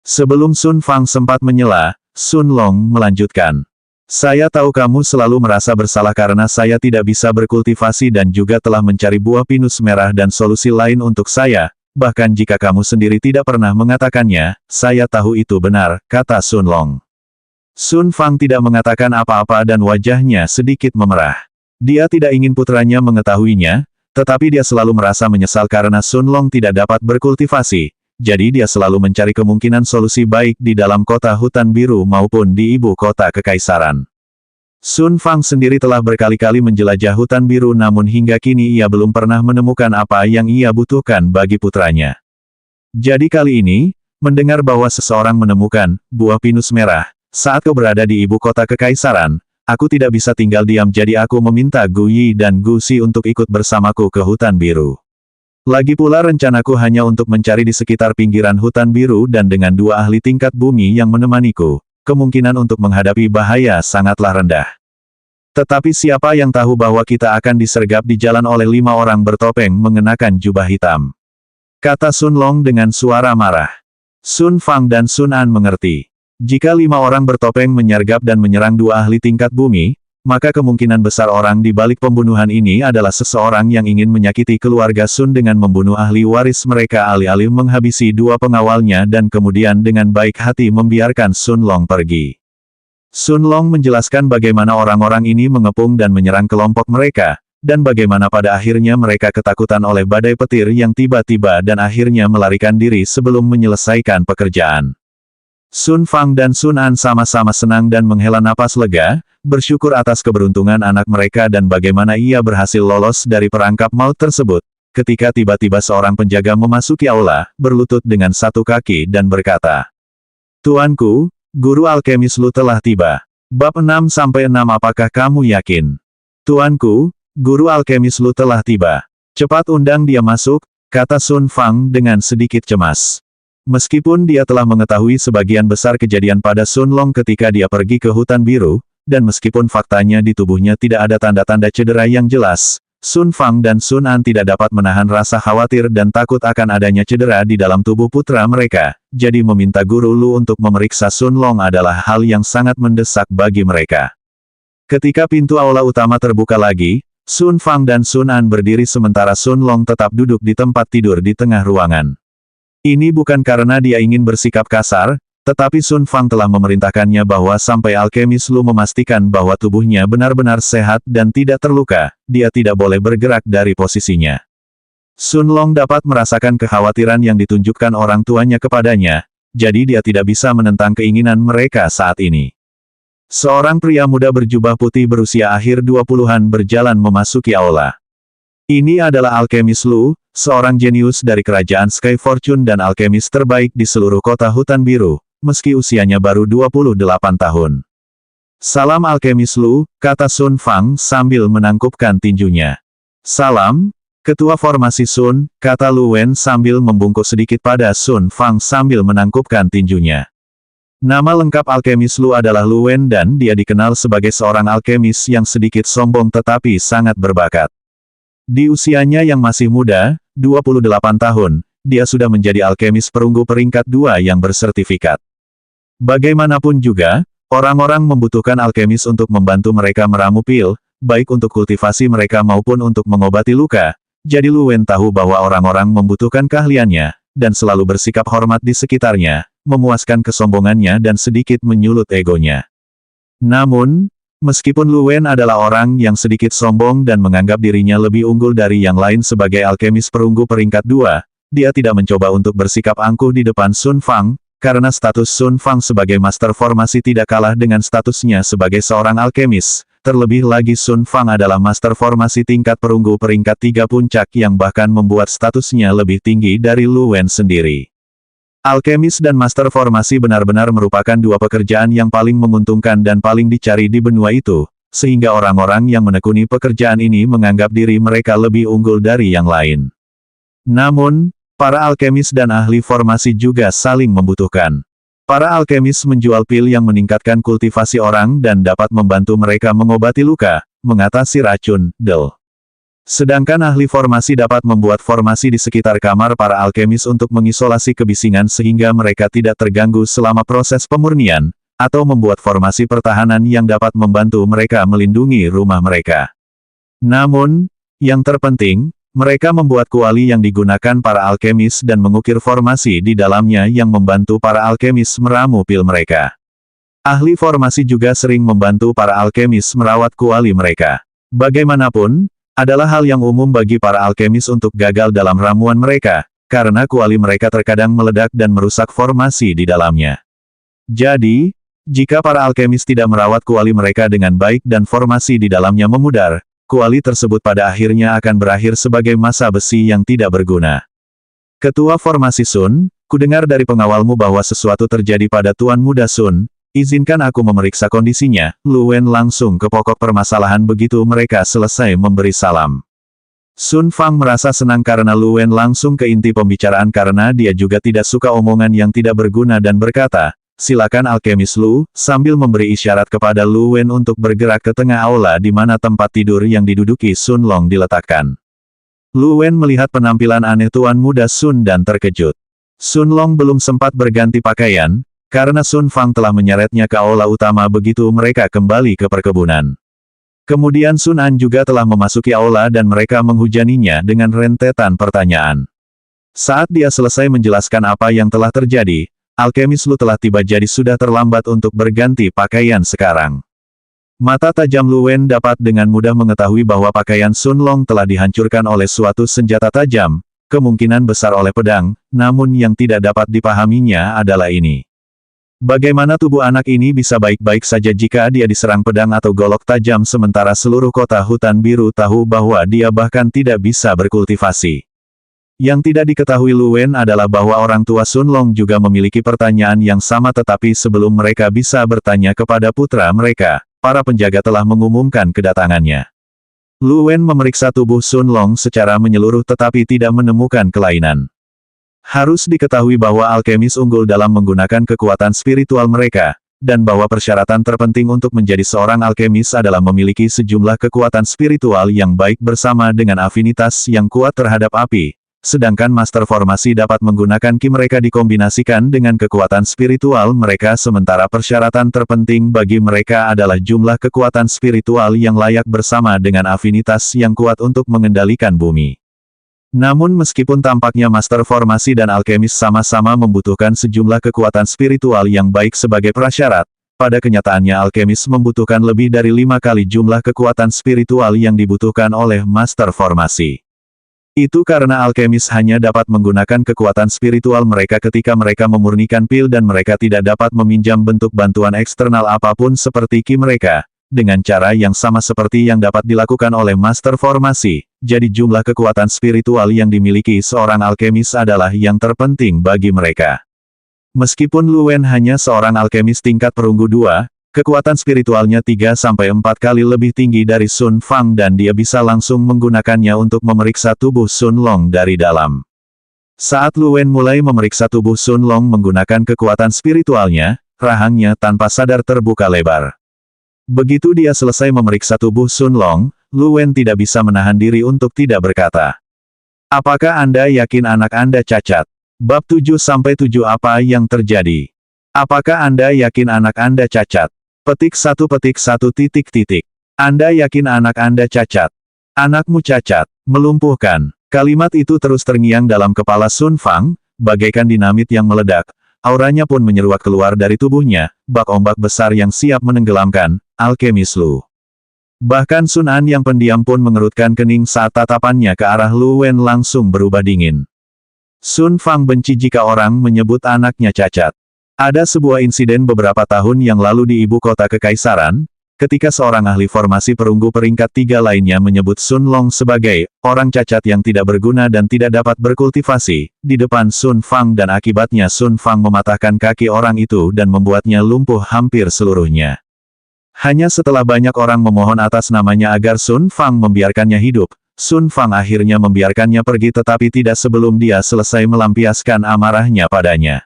Speaker 1: Sebelum Sun Fang sempat menyela, Sun Long melanjutkan. Saya tahu kamu selalu merasa bersalah karena saya tidak bisa berkultivasi dan juga telah mencari buah pinus merah dan solusi lain untuk saya, bahkan jika kamu sendiri tidak pernah mengatakannya, saya tahu itu benar, kata Sun Long. Sun Fang tidak mengatakan apa-apa dan wajahnya sedikit memerah. Dia tidak ingin putranya mengetahuinya, tetapi dia selalu merasa menyesal karena Sun Long tidak dapat berkultivasi, jadi dia selalu mencari kemungkinan solusi baik di dalam kota hutan biru maupun di ibu kota kekaisaran. Sun Fang sendiri telah berkali-kali menjelajah hutan biru namun hingga kini ia belum pernah menemukan apa yang ia butuhkan bagi putranya. Jadi kali ini, mendengar bahwa seseorang menemukan buah pinus merah, saat kau berada di ibu kota kekaisaran, aku tidak bisa tinggal diam jadi aku meminta Gu Yi dan Gu Si untuk ikut bersamaku ke hutan biru. Lagi pula rencanaku hanya untuk mencari di sekitar pinggiran hutan biru dan dengan dua ahli tingkat bumi yang menemaniku, kemungkinan untuk menghadapi bahaya sangatlah rendah. Tetapi siapa yang tahu bahwa kita akan disergap di jalan oleh 5 orang bertopeng mengenakan jubah hitam? Kata Sun Long dengan suara marah. Sun Fang dan Sun An mengerti. Jika 5 orang bertopeng menyergap dan menyerang 2 ahli tingkat bumi, maka kemungkinan besar orang di balik pembunuhan ini adalah seseorang yang ingin menyakiti keluarga Sun dengan membunuh ahli waris mereka alih-alih menghabisi 2 pengawalnya dan kemudian dengan baik hati membiarkan Sun Long pergi. Sun Long menjelaskan bagaimana orang-orang ini mengepung dan menyerang kelompok mereka, dan bagaimana pada akhirnya mereka ketakutan oleh badai petir yang tiba-tiba dan akhirnya melarikan diri sebelum menyelesaikan pekerjaan. Sun Fang dan Sun An sama-sama senang dan menghela napas lega, bersyukur atas keberuntungan anak mereka dan bagaimana ia berhasil lolos dari perangkap maut tersebut, ketika tiba-tiba seorang penjaga memasuki aula, berlutut dengan satu kaki dan berkata, "Tuanku, guru alkemis Lu telah tiba." Bab 6-6 Apakah kamu yakin? Tuanku, guru alkemis Lu telah tiba. Cepat undang dia masuk, kata Sun Fang dengan sedikit cemas. Meskipun dia telah mengetahui sebagian besar kejadian pada Sun Long ketika dia pergi ke hutan biru, dan meskipun faktanya di tubuhnya tidak ada tanda-tanda cedera yang jelas, Sun Fang dan Sun An tidak dapat menahan rasa khawatir dan takut akan adanya cedera di dalam tubuh putra mereka, jadi meminta guru Lu untuk memeriksa Sun Long adalah hal yang sangat mendesak bagi mereka. Ketika pintu aula utama terbuka lagi, Sun Fang dan Sun An berdiri sementara Sun Long tetap duduk di tempat tidur di tengah ruangan. Ini bukan karena dia ingin bersikap kasar, tetapi Sun Fang telah memerintahkannya bahwa sampai alkemis Lu memastikan bahwa tubuhnya benar-benar sehat dan tidak terluka, dia tidak boleh bergerak dari posisinya. Sun Long dapat merasakan kekhawatiran yang ditunjukkan orang tuanya kepadanya, jadi dia tidak bisa menentang keinginan mereka saat ini. Seorang pria muda berjubah putih berusia akhir 20-an berjalan memasuki aula. Ini adalah alkemis Lu, seorang jenius dari kerajaan Sky Fortune dan alkemis terbaik di seluruh kota hutan biru, meski usianya baru 28 tahun. Salam alkemis Lu, kata Sun Fang sambil menangkupkan tinjunya. Salam, ketua formasi Sun, kata Lu Wen sambil membungkuk sedikit pada Sun Fang sambil menangkupkan tinjunya. Nama lengkap alkemis Lu adalah Lu Wen dan dia dikenal sebagai seorang alkemis yang sedikit sombong tetapi sangat berbakat. Di usianya yang masih muda, 28 tahun, dia sudah menjadi alkemis perunggu peringkat 2 yang bersertifikat. Bagaimanapun juga, orang-orang membutuhkan alkemis untuk membantu mereka meramu pil, baik untuk kultivasi mereka maupun untuk mengobati luka, jadi Lu Wen tahu bahwa orang-orang membutuhkan keahliannya, dan selalu bersikap hormat di sekitarnya, memuaskan kesombongannya dan sedikit menyulut egonya. Namun, meskipun Lu Wen adalah orang yang sedikit sombong dan menganggap dirinya lebih unggul dari yang lain sebagai alkemis perunggu peringkat 2, dia tidak mencoba untuk bersikap angkuh di depan Sun Fang, karena status Sun Fang sebagai master formasi tidak kalah dengan statusnya sebagai seorang alkemis. Terlebih lagi Sun Fang adalah master formasi tingkat perunggu peringkat 3 puncak yang bahkan membuat statusnya lebih tinggi dari Lu Wen sendiri. Alkemis dan master formasi benar-benar merupakan dua pekerjaan yang paling menguntungkan dan paling dicari di benua itu, sehingga orang-orang yang menekuni pekerjaan ini menganggap diri mereka lebih unggul dari yang lain. Namun, para alkemis dan ahli formasi juga saling membutuhkan. Para alkemis menjual pil yang meningkatkan kultivasi orang dan dapat membantu mereka mengobati luka, mengatasi racun, del. Sedangkan ahli formasi dapat membuat formasi di sekitar kamar para alkemis untuk mengisolasi kebisingan sehingga mereka tidak terganggu selama proses pemurnian, atau membuat formasi pertahanan yang dapat membantu mereka melindungi rumah mereka. Namun, yang terpenting, mereka membuat kuali yang digunakan para alkemis dan mengukir formasi di dalamnya yang membantu para alkemis meramu pil mereka. Ahli formasi juga sering membantu para alkemis merawat kuali mereka. Bagaimanapun, adalah hal yang umum bagi para alkemis untuk gagal dalam ramuan mereka, karena kuali mereka terkadang meledak dan merusak formasi di dalamnya. Jadi, jika para alkemis tidak merawat kuali mereka dengan baik dan formasi di dalamnya memudar, kuali tersebut pada akhirnya akan berakhir sebagai massa besi yang tidak berguna. Ketua formasi Sun, kudengar dari pengawalmu bahwa sesuatu terjadi pada Tuan Muda Sun. Izinkan aku memeriksa kondisinya. Lu Wen langsung ke pokok permasalahan begitu mereka selesai memberi salam. Sun Fang merasa senang karena Lu Wen langsung ke inti pembicaraan karena dia juga tidak suka omongan yang tidak berguna dan berkata, silakan alkemis Lu, sambil memberi isyarat kepada Lu Wen untuk bergerak ke tengah aula di mana tempat tidur yang diduduki Sun Long diletakkan. Lu Wen melihat penampilan aneh Tuan Muda Sun dan terkejut. Sun Long belum sempat berganti pakaian, karena Sun Fang telah menyeretnya ke aula utama begitu mereka kembali ke perkebunan. Kemudian Sun An juga telah memasuki aula dan mereka menghujaninya dengan rentetan pertanyaan. Saat dia selesai menjelaskan apa yang telah terjadi, alkemis Lu telah tiba jadi sudah terlambat untuk berganti pakaian sekarang. Mata tajam Lu Wen dapat dengan mudah mengetahui bahwa pakaian Sun Long telah dihancurkan oleh suatu senjata tajam, kemungkinan besar oleh pedang, namun yang tidak dapat dipahaminya adalah ini. Bagaimana tubuh anak ini bisa baik-baik saja jika dia diserang pedang atau golok tajam sementara seluruh kota hutan biru tahu bahwa dia bahkan tidak bisa berkultivasi. Yang tidak diketahui Lu Wen adalah bahwa orang tua Sun Long juga memiliki pertanyaan yang sama tetapi sebelum mereka bisa bertanya kepada putra mereka, para penjaga telah mengumumkan kedatangannya. Lu Wen memeriksa tubuh Sun Long secara menyeluruh tetapi tidak menemukan kelainan. Harus diketahui bahwa alkemis unggul dalam menggunakan kekuatan spiritual mereka, dan bahwa persyaratan terpenting untuk menjadi seorang alkemis adalah memiliki sejumlah kekuatan spiritual yang baik bersama dengan afinitas yang kuat terhadap api. Sedangkan Master Formasi dapat menggunakan ki mereka dikombinasikan dengan kekuatan spiritual mereka sementara persyaratan terpenting bagi mereka adalah jumlah kekuatan spiritual yang layak bersama dengan afinitas yang kuat untuk mengendalikan bumi. Namun meskipun tampaknya Master Formasi dan Alkemis sama-sama membutuhkan sejumlah kekuatan spiritual yang baik sebagai prasyarat, pada kenyataannya Alkemis membutuhkan lebih dari 5 kali jumlah kekuatan spiritual yang dibutuhkan oleh Master Formasi. Itu karena alkemis hanya dapat menggunakan kekuatan spiritual mereka ketika mereka memurnikan pil dan mereka tidak dapat meminjam bentuk bantuan eksternal apapun seperti ki mereka, dengan cara yang sama seperti yang dapat dilakukan oleh Master Formasi, jadi jumlah kekuatan spiritual yang dimiliki seorang alkemis adalah yang terpenting bagi mereka. Meskipun Lu Wen hanya seorang alkemis tingkat perunggu 2, kekuatan spiritualnya 3-4 kali lebih tinggi dari Sun Fang dan dia bisa langsung menggunakannya untuk memeriksa tubuh Sun Long dari dalam. Saat Lu Wen mulai memeriksa tubuh Sun Long menggunakan kekuatan spiritualnya, rahangnya tanpa sadar terbuka lebar. Begitu dia selesai memeriksa tubuh Sun Long, Lu Wen tidak bisa menahan diri untuk tidak berkata. Apakah Anda yakin anak Anda cacat? Bab 7-7 Apa yang terjadi? Apakah Anda yakin anak Anda cacat? Petik 1. Anda yakin anak Anda cacat? Anakmu cacat, melumpuhkan. Kalimat itu terus terngiang dalam kepala Sun Fang, bagaikan dinamit yang meledak. Auranya pun menyeruak keluar dari tubuhnya, bak ombak besar yang siap menenggelamkan, alkemis Lu. Bahkan Sun An yang pendiam pun mengerutkan kening saat tatapannya ke arah Lu Wen langsung berubah dingin. Sun Fang benci jika orang menyebut anaknya cacat. Ada sebuah insiden beberapa tahun yang lalu di ibu kota kekaisaran, ketika seorang ahli formasi perunggu peringkat 3 lainnya menyebut Sun Long sebagai orang cacat yang tidak berguna dan tidak dapat berkultivasi, di depan Sun Fang dan akibatnya Sun Fang mematahkan kaki orang itu dan membuatnya lumpuh hampir seluruhnya. Hanya setelah banyak orang memohon atas namanya agar Sun Fang membiarkannya hidup, Sun Fang akhirnya membiarkannya pergi tetapi tidak sebelum dia selesai melampiaskan amarahnya padanya.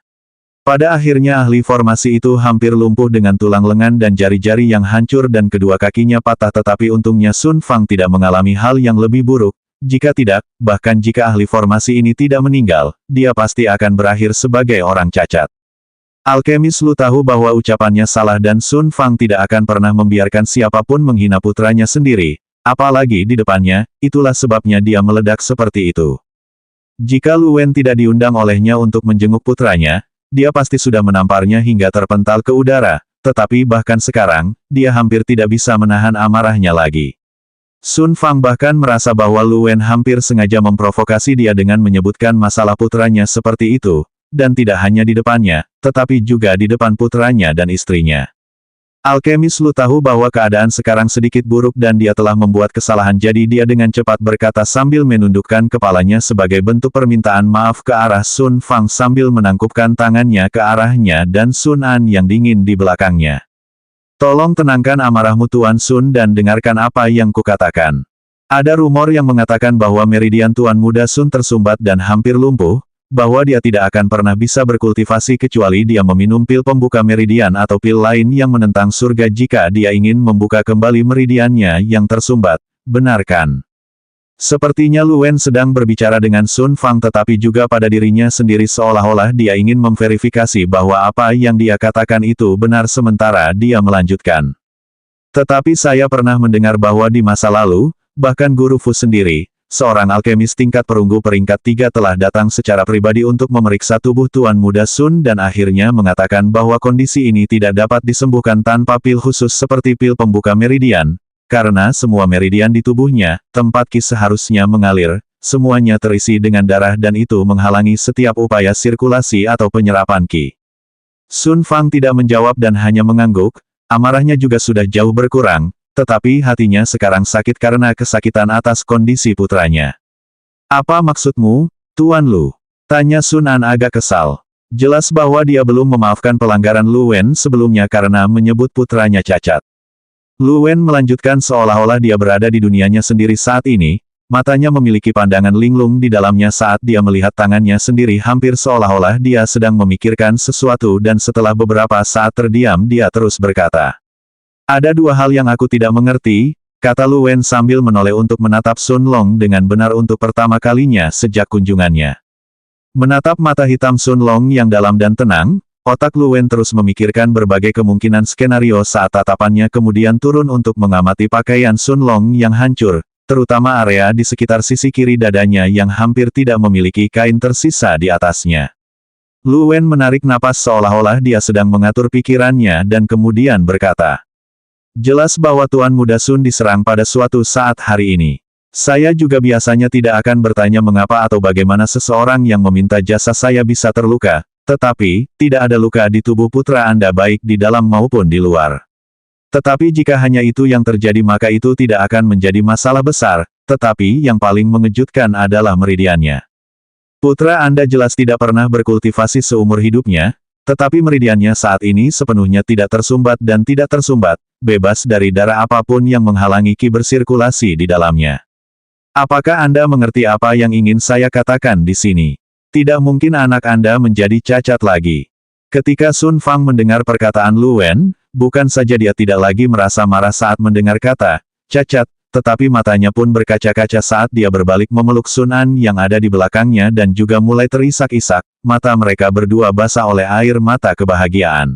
Speaker 1: Pada akhirnya ahli formasi itu hampir lumpuh dengan tulang lengan dan jari-jari yang hancur dan kedua kakinya patah tetapi untungnya Sun Fang tidak mengalami hal yang lebih buruk, jika tidak, bahkan jika ahli formasi ini tidak meninggal, dia pasti akan berakhir sebagai orang cacat. Alkemis Lu tahu bahwa ucapannya salah dan Sun Fang tidak akan pernah membiarkan siapapun menghina putranya sendiri, apalagi di depannya, itulah sebabnya dia meledak seperti itu. Jika Lu Wen tidak diundang olehnya untuk menjenguk putranya, dia pasti sudah menamparnya hingga terpental ke udara, tetapi bahkan sekarang, dia hampir tidak bisa menahan amarahnya lagi. Sun Fang bahkan merasa bahwa Lu Wen hampir sengaja memprovokasi dia dengan menyebutkan masalah putranya seperti itu, dan tidak hanya di depannya, tetapi juga di depan putranya dan istrinya. Alkemis Lu tahu bahwa keadaan sekarang sedikit buruk dan dia telah membuat kesalahan jadi dia dengan cepat berkata sambil menundukkan kepalanya sebagai bentuk permintaan maaf ke arah Sun Fang sambil menangkupkan tangannya ke arahnya dan Sun An yang dingin di belakangnya. Tolong tenangkan amarahmu Tuan Sun dan dengarkan apa yang kukatakan. Ada rumor yang mengatakan bahwa meridian Tuan Muda Sun tersumbat dan hampir lumpuh, bahwa dia tidak akan pernah bisa berkultivasi kecuali dia meminum pil pembuka meridian atau pil lain yang menentang surga jika dia ingin membuka kembali meridiannya yang tersumbat, benarkan? Sepertinya Lu Wen sedang berbicara dengan Sun Fang tetapi juga pada dirinya sendiri seolah-olah dia ingin memverifikasi bahwa apa yang dia katakan itu benar sementara dia melanjutkan. Tetapi saya pernah mendengar bahwa di masa lalu, bahkan Guru Fu sendiri, seorang alkemis tingkat perunggu peringkat 3 telah datang secara pribadi untuk memeriksa tubuh Tuan Muda Sun dan akhirnya mengatakan bahwa kondisi ini tidak dapat disembuhkan tanpa pil khusus seperti pil pembuka meridian, karena semua meridian di tubuhnya, tempat Qi seharusnya mengalir, semuanya terisi dengan darah dan itu menghalangi setiap upaya sirkulasi atau penyerapan Qi. Sun Fang tidak menjawab dan hanya mengangguk, amarahnya juga sudah jauh berkurang, tetapi hatinya sekarang sakit karena kesakitan atas kondisi putranya. "Apa maksudmu, Tuan Lu?" tanya Sun An agak kesal. Jelas bahwa dia belum memaafkan pelanggaran Lu Wen sebelumnya karena menyebut putranya cacat. Lu Wen melanjutkan seolah-olah dia berada di dunianya sendiri saat ini, matanya memiliki pandangan linglung di dalamnya saat dia melihat tangannya sendiri hampir seolah-olah dia sedang memikirkan sesuatu dan setelah beberapa saat terdiam dia terus berkata, "Ada dua hal yang aku tidak mengerti," kata Lu Wen sambil menoleh untuk menatap Sun Long dengan benar untuk pertama kalinya sejak kunjungannya. Menatap mata hitam Sun Long yang dalam dan tenang, otak Lu Wen terus memikirkan berbagai kemungkinan skenario saat tatapannya kemudian turun untuk mengamati pakaian Sun Long yang hancur, terutama area di sekitar sisi kiri dadanya yang hampir tidak memiliki kain tersisa di atasnya. Lu Wen menarik napas seolah-olah dia sedang mengatur pikirannya dan kemudian berkata, "Jelas bahwa Tuan Muda Sun diserang pada suatu saat hari ini. Saya juga biasanya tidak akan bertanya mengapa atau bagaimana seseorang yang meminta jasa saya bisa terluka, tetapi, tidak ada luka di tubuh putra Anda baik di dalam maupun di luar. Tetapi jika hanya itu yang terjadi maka itu tidak akan menjadi masalah besar, tetapi yang paling mengejutkan adalah meridiannya. Putra Anda jelas tidak pernah berkultivasi seumur hidupnya, tetapi meridiannya saat ini sepenuhnya tidak tersumbat dan tidak tersumbat, bebas dari darah apapun yang menghalangi Qi bersirkulasi di dalamnya. Apakah Anda mengerti apa yang ingin saya katakan di sini? Tidak mungkin anak Anda menjadi cacat lagi." Ketika Sun Fang mendengar perkataan Lu Wen, bukan saja dia tidak lagi merasa marah saat mendengar kata cacat, tetapi matanya pun berkaca-kaca saat dia berbalik memeluk Sun An yang ada di belakangnya dan juga mulai terisak-isak, mata mereka berdua basah oleh air mata kebahagiaan.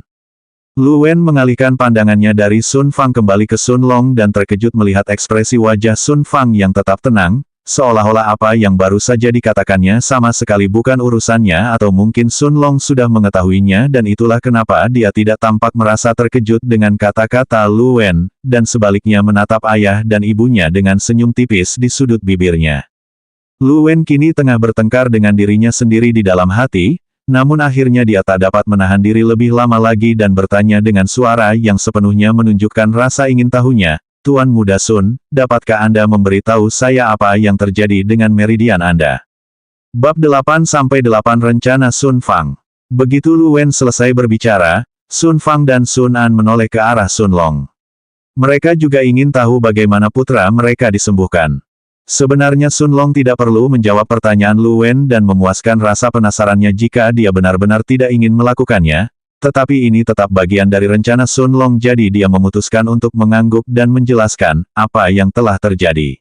Speaker 1: Lu Wen mengalihkan pandangannya dari Sun Fang kembali ke Sun Long dan terkejut melihat ekspresi wajah Sun Fang yang tetap tenang, seolah-olah apa yang baru saja dikatakannya sama sekali bukan urusannya atau mungkin Sun Long sudah mengetahuinya dan itulah kenapa dia tidak tampak merasa terkejut dengan kata-kata Lu Wen, dan sebaliknya menatap ayah dan ibunya dengan senyum tipis di sudut bibirnya. Lu Wen kini tengah bertengkar dengan dirinya sendiri di dalam hati, namun akhirnya dia tak dapat menahan diri lebih lama lagi dan bertanya dengan suara yang sepenuhnya menunjukkan rasa ingin tahunya, "Tuan Muda Sun, dapatkah Anda memberitahu saya apa yang terjadi dengan meridian Anda?" Bab 8-8 Rencana Sun Fang. Begitu Lu Wen selesai berbicara, Sun Fang dan Sun An menoleh ke arah Sun Long. Mereka juga ingin tahu bagaimana putra mereka disembuhkan. Sebenarnya Sun Long tidak perlu menjawab pertanyaan Lu Wen dan memuaskan rasa penasarannya jika dia benar-benar tidak ingin melakukannya, tetapi ini tetap bagian dari rencana Sun Long jadi dia memutuskan untuk mengangguk dan menjelaskan apa yang telah terjadi.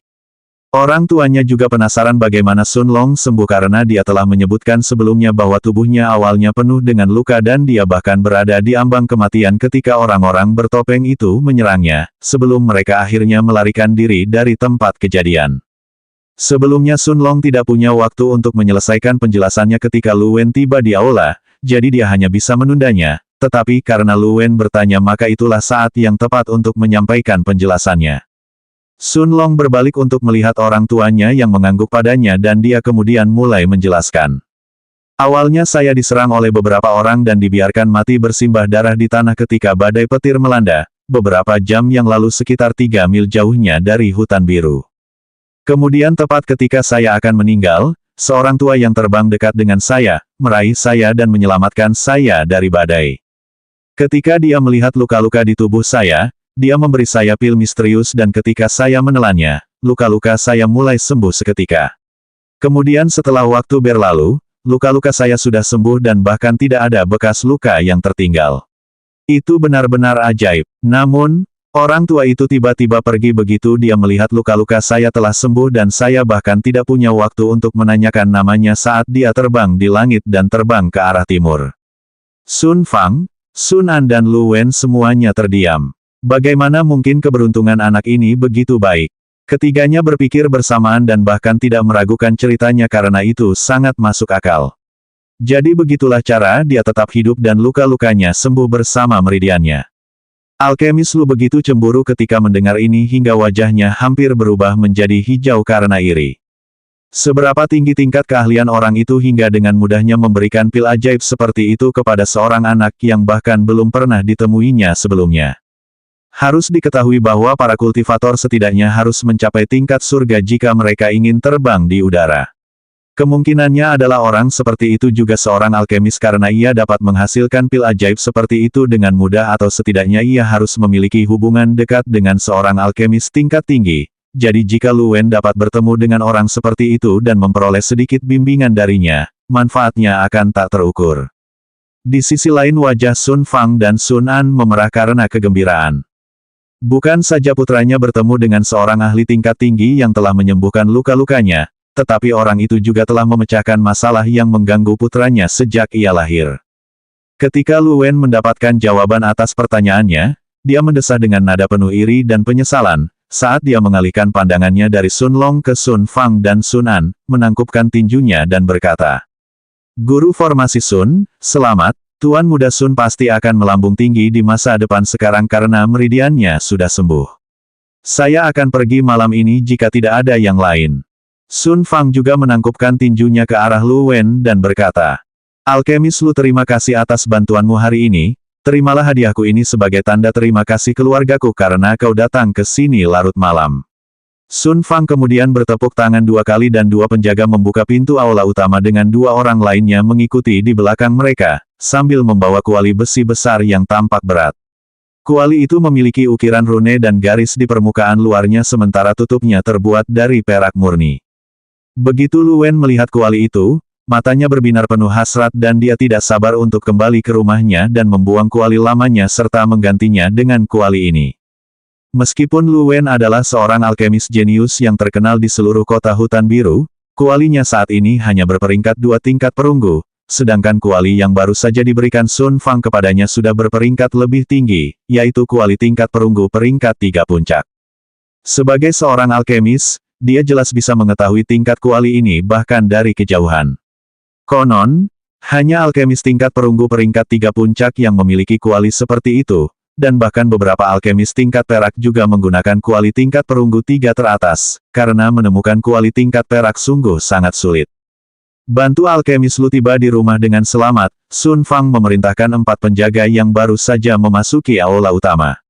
Speaker 1: Orang tuanya juga penasaran bagaimana Sun Long sembuh karena dia telah menyebutkan sebelumnya bahwa tubuhnya awalnya penuh dengan luka dan dia bahkan berada di ambang kematian ketika orang-orang bertopeng itu menyerangnya, sebelum mereka akhirnya melarikan diri dari tempat kejadian. Sebelumnya Sun Long tidak punya waktu untuk menyelesaikan penjelasannya ketika Lu Wen tiba di aula, jadi dia hanya bisa menundanya, tetapi karena Lu Wen bertanya maka itulah saat yang tepat untuk menyampaikan penjelasannya. Sun Long berbalik untuk melihat orang tuanya yang mengangguk padanya dan dia kemudian mulai menjelaskan. "Awalnya saya diserang oleh beberapa orang dan dibiarkan mati bersimbah darah di tanah ketika badai petir melanda, beberapa jam yang lalu sekitar 3 mil jauhnya dari hutan biru. Kemudian tepat ketika saya akan meninggal, seorang tua yang terbang dekat dengan saya, meraih saya dan menyelamatkan saya dari badai. Ketika dia melihat luka-luka di tubuh saya, dia memberi saya pil misterius dan ketika saya menelannya, luka-luka saya mulai sembuh seketika. Kemudian setelah waktu berlalu, luka-luka saya sudah sembuh dan bahkan tidak ada bekas luka yang tertinggal. Itu benar-benar ajaib. Namun, orang tua itu tiba-tiba pergi begitu dia melihat luka-luka saya telah sembuh dan saya bahkan tidak punya waktu untuk menanyakan namanya saat dia terbang di langit dan terbang ke arah timur." Sun Fang, Sun An dan Lu Wen semuanya terdiam. Bagaimana mungkin keberuntungan anak ini begitu baik? Ketiganya berpikir bersamaan dan bahkan tidak meragukan ceritanya karena itu sangat masuk akal. Jadi begitulah cara dia tetap hidup dan luka-lukanya sembuh bersama meridiannya. Alkemis Lu begitu cemburu ketika mendengar ini hingga wajahnya hampir berubah menjadi hijau karena iri. Seberapa tinggi tingkat keahlian orang itu hingga dengan mudahnya memberikan pil ajaib seperti itu kepada seorang anak yang bahkan belum pernah ditemuinya sebelumnya. Harus diketahui bahwa para kultivator setidaknya harus mencapai tingkat surga jika mereka ingin terbang di udara. Kemungkinannya adalah orang seperti itu juga seorang alkemis karena ia dapat menghasilkan pil ajaib seperti itu dengan mudah atau setidaknya ia harus memiliki hubungan dekat dengan seorang alkemis tingkat tinggi. Jadi jika Lu Wen dapat bertemu dengan orang seperti itu dan memperoleh sedikit bimbingan darinya, manfaatnya akan tak terukur. Di sisi lain wajah Sun Fang dan Sun An memerah karena kegembiraan. Bukan saja putranya bertemu dengan seorang ahli tingkat tinggi yang telah menyembuhkan luka-lukanya, tetapi orang itu juga telah memecahkan masalah yang mengganggu putranya sejak ia lahir. Ketika Lu Wen mendapatkan jawaban atas pertanyaannya, dia mendesah dengan nada penuh iri dan penyesalan. Saat dia mengalihkan pandangannya dari Sun Long ke Sun Fang dan Sun An, menangkupkan tinjunya dan berkata, "Guru formasi Sun, selamat, Tuan Muda Sun pasti akan melambung tinggi di masa depan sekarang karena meridiannya sudah sembuh. Saya akan pergi malam ini jika tidak ada yang lain." Sun Fang juga menangkupkan tinjunya ke arah Lu Wen dan berkata, "Alkemis Lu, terima kasih atas bantuanmu hari ini. Terimalah hadiahku ini sebagai tanda terima kasih keluargaku karena kau datang ke sini larut malam." Sun Fang kemudian bertepuk tangan dua kali dan dua penjaga membuka pintu aula utama dengan dua orang lainnya mengikuti di belakang mereka, sambil membawa kuali besi besar yang tampak berat. Kuali itu memiliki ukiran rune dan garis di permukaan luarnya sementara tutupnya terbuat dari perak murni. Begitu Lu Wen melihat kuali itu, matanya berbinar penuh hasrat dan dia tidak sabar untuk kembali ke rumahnya dan membuang kuali lamanya serta menggantinya dengan kuali ini. Meskipun Lu Wen adalah seorang alkemis jenius yang terkenal di seluruh kota hutan biru, kualinya saat ini hanya berperingkat 2 tingkat perunggu, sedangkan kuali yang baru saja diberikan Sun Fang kepadanya sudah berperingkat lebih tinggi, yaitu kuali tingkat perunggu peringkat 3 puncak. Sebagai seorang alkemis, dia jelas bisa mengetahui tingkat kuali ini bahkan dari kejauhan. Konon, hanya alkemis tingkat perunggu peringkat 3 puncak yang memiliki kuali seperti itu, dan bahkan beberapa alkemis tingkat perak juga menggunakan kuali tingkat perunggu 3 teratas, karena menemukan kuali tingkat perak sungguh sangat sulit. Bantu alkemis Lu tiba di rumah dengan selamat, Sun Fang memerintahkan 4 penjaga yang baru saja memasuki aula utama.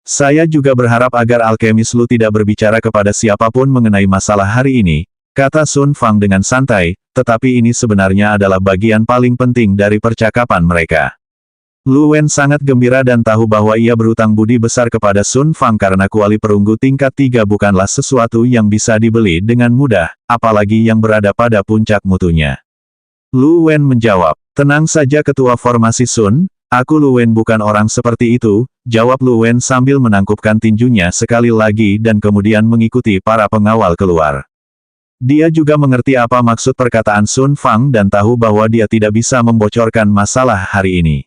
Speaker 1: "Saya juga berharap agar alkemis Lu tidak berbicara kepada siapapun mengenai masalah hari ini," kata Sun Fang dengan santai, tetapi ini sebenarnya adalah bagian paling penting dari percakapan mereka. Lu Wen sangat gembira dan tahu bahwa ia berutang budi besar kepada Sun Fang karena kuali perunggu tingkat 3 bukanlah sesuatu yang bisa dibeli dengan mudah, apalagi yang berada pada puncak mutunya. Lu Wen menjawab, "Tenang saja Ketua Formasi Sun, aku Lu Wen bukan orang seperti itu," jawab Lu Wen sambil menangkupkan tinjunya sekali lagi dan kemudian mengikuti para pengawal keluar. Dia juga mengerti apa maksud perkataan Sun Fang dan tahu bahwa dia tidak bisa membocorkan masalah hari ini.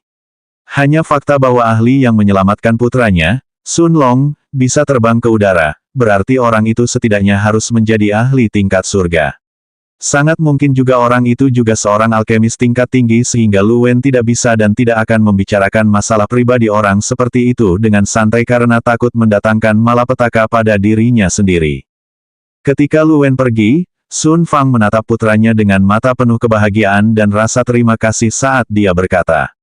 Speaker 1: Hanya fakta bahwa ahli yang menyelamatkan putranya, Sun Long, bisa terbang ke udara, berarti orang itu setidaknya harus menjadi ahli tingkat surga. Sangat mungkin juga orang itu juga seorang alkemis tingkat tinggi sehingga Lu Wen tidak bisa dan tidak akan membicarakan masalah pribadi orang seperti itu dengan santai karena takut mendatangkan malapetaka pada dirinya sendiri. Ketika Lu Wen pergi, Sun Fang menatap putranya dengan mata penuh kebahagiaan dan rasa terima kasih saat dia berkata,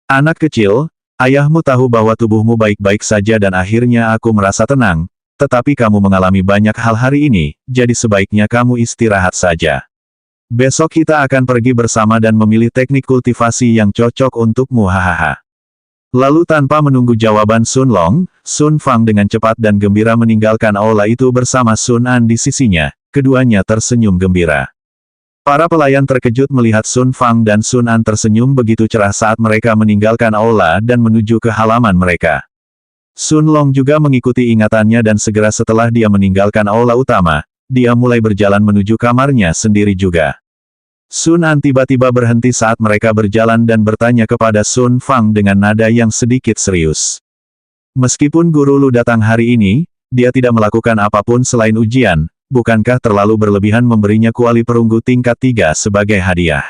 Speaker 1: "Anak kecil, ayahmu tahu bahwa tubuhmu baik-baik saja dan akhirnya aku merasa tenang, tetapi kamu mengalami banyak hal hari ini, jadi sebaiknya kamu istirahat saja. Besok kita akan pergi bersama dan memilih teknik kultivasi yang cocok untukmu hahaha." Lalu tanpa menunggu jawaban Sun Long, Sun Fang dengan cepat dan gembira meninggalkan aula itu bersama Sun An di sisinya, keduanya tersenyum gembira. Para pelayan terkejut melihat Sun Fang dan Sun An tersenyum begitu cerah saat mereka meninggalkan aula dan menuju ke halaman mereka. Sun Long juga mengikuti ingatannya dan segera setelah dia meninggalkan aula utama, dia mulai berjalan menuju kamarnya sendiri juga. Sun An tiba-tiba berhenti saat mereka berjalan dan bertanya kepada Sun Fang dengan nada yang sedikit serius. "Meskipun Guru Lu datang hari ini, dia tidak melakukan apapun selain ujian, bukankah terlalu berlebihan memberinya kuali perunggu tingkat 3 sebagai hadiah?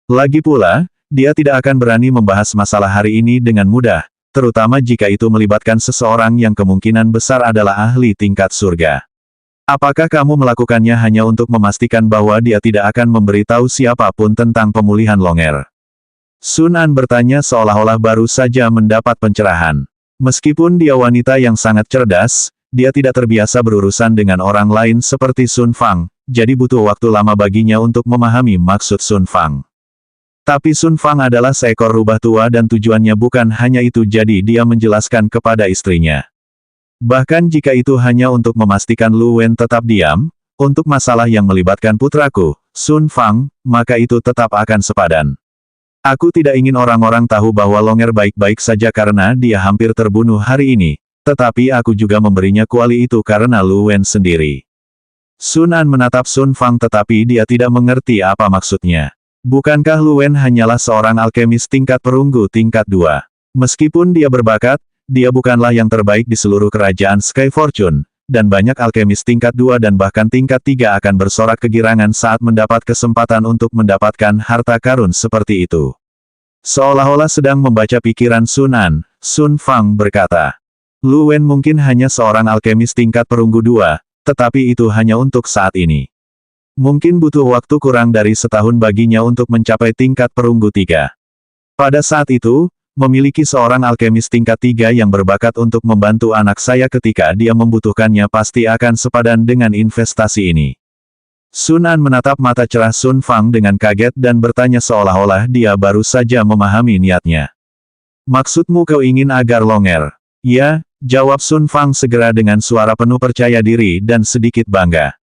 Speaker 1: Lagi pula, dia tidak akan berani membahas masalah hari ini dengan mudah, terutama jika itu melibatkan seseorang yang kemungkinan besar adalah ahli tingkat surga. Apakah kamu melakukannya hanya untuk memastikan bahwa dia tidak akan memberitahu siapapun tentang pemulihan Longer? Sun An bertanya seolah-olah baru saja mendapat pencerahan. Meskipun dia wanita yang sangat cerdas, dia tidak terbiasa berurusan dengan orang lain seperti Sun Fang, jadi butuh waktu lama baginya untuk memahami maksud Sun Fang. Tapi Sun Fang adalah seekor rubah tua dan tujuannya bukan hanya itu, jadi dia menjelaskan kepada istrinya. Bahkan jika itu hanya untuk memastikan Lu Wen tetap diam, untuk masalah yang melibatkan putraku, Sun Fang, maka itu tetap akan sepadan. Aku tidak ingin orang-orang tahu bahwa Longer baik-baik saja karena dia hampir terbunuh hari ini, tetapi aku juga memberinya kuali itu karena Lu Wen sendiri. Sun An menatap Sun Fang tetapi dia tidak mengerti apa maksudnya. Bukankah Lu Wen hanyalah seorang alkemis tingkat perunggu tingkat 2? Meskipun dia berbakat, dia bukanlah yang terbaik di seluruh kerajaan Sky Fortune, dan banyak alkemis tingkat 2 dan bahkan tingkat 3 akan bersorak kegirangan saat mendapat kesempatan untuk mendapatkan harta karun seperti itu. Seolah-olah sedang membaca pikiran Sun An, Sun Fang berkata, Lu Wen mungkin hanya seorang alkemis tingkat perunggu 2, tetapi itu hanya untuk saat ini. Mungkin butuh waktu kurang dari setahun baginya untuk mencapai tingkat perunggu 3. Pada saat itu, memiliki seorang alkemis tingkat 3 yang berbakat untuk membantu anak saya ketika dia membutuhkannya pasti akan sepadan dengan investasi ini. Sun An menatap mata cerah Sun Fang dengan kaget dan bertanya seolah-olah dia baru saja memahami niatnya. Maksudmu kau ingin agar Longer? Ya, jawab Sun Fang segera dengan suara penuh percaya diri dan sedikit bangga.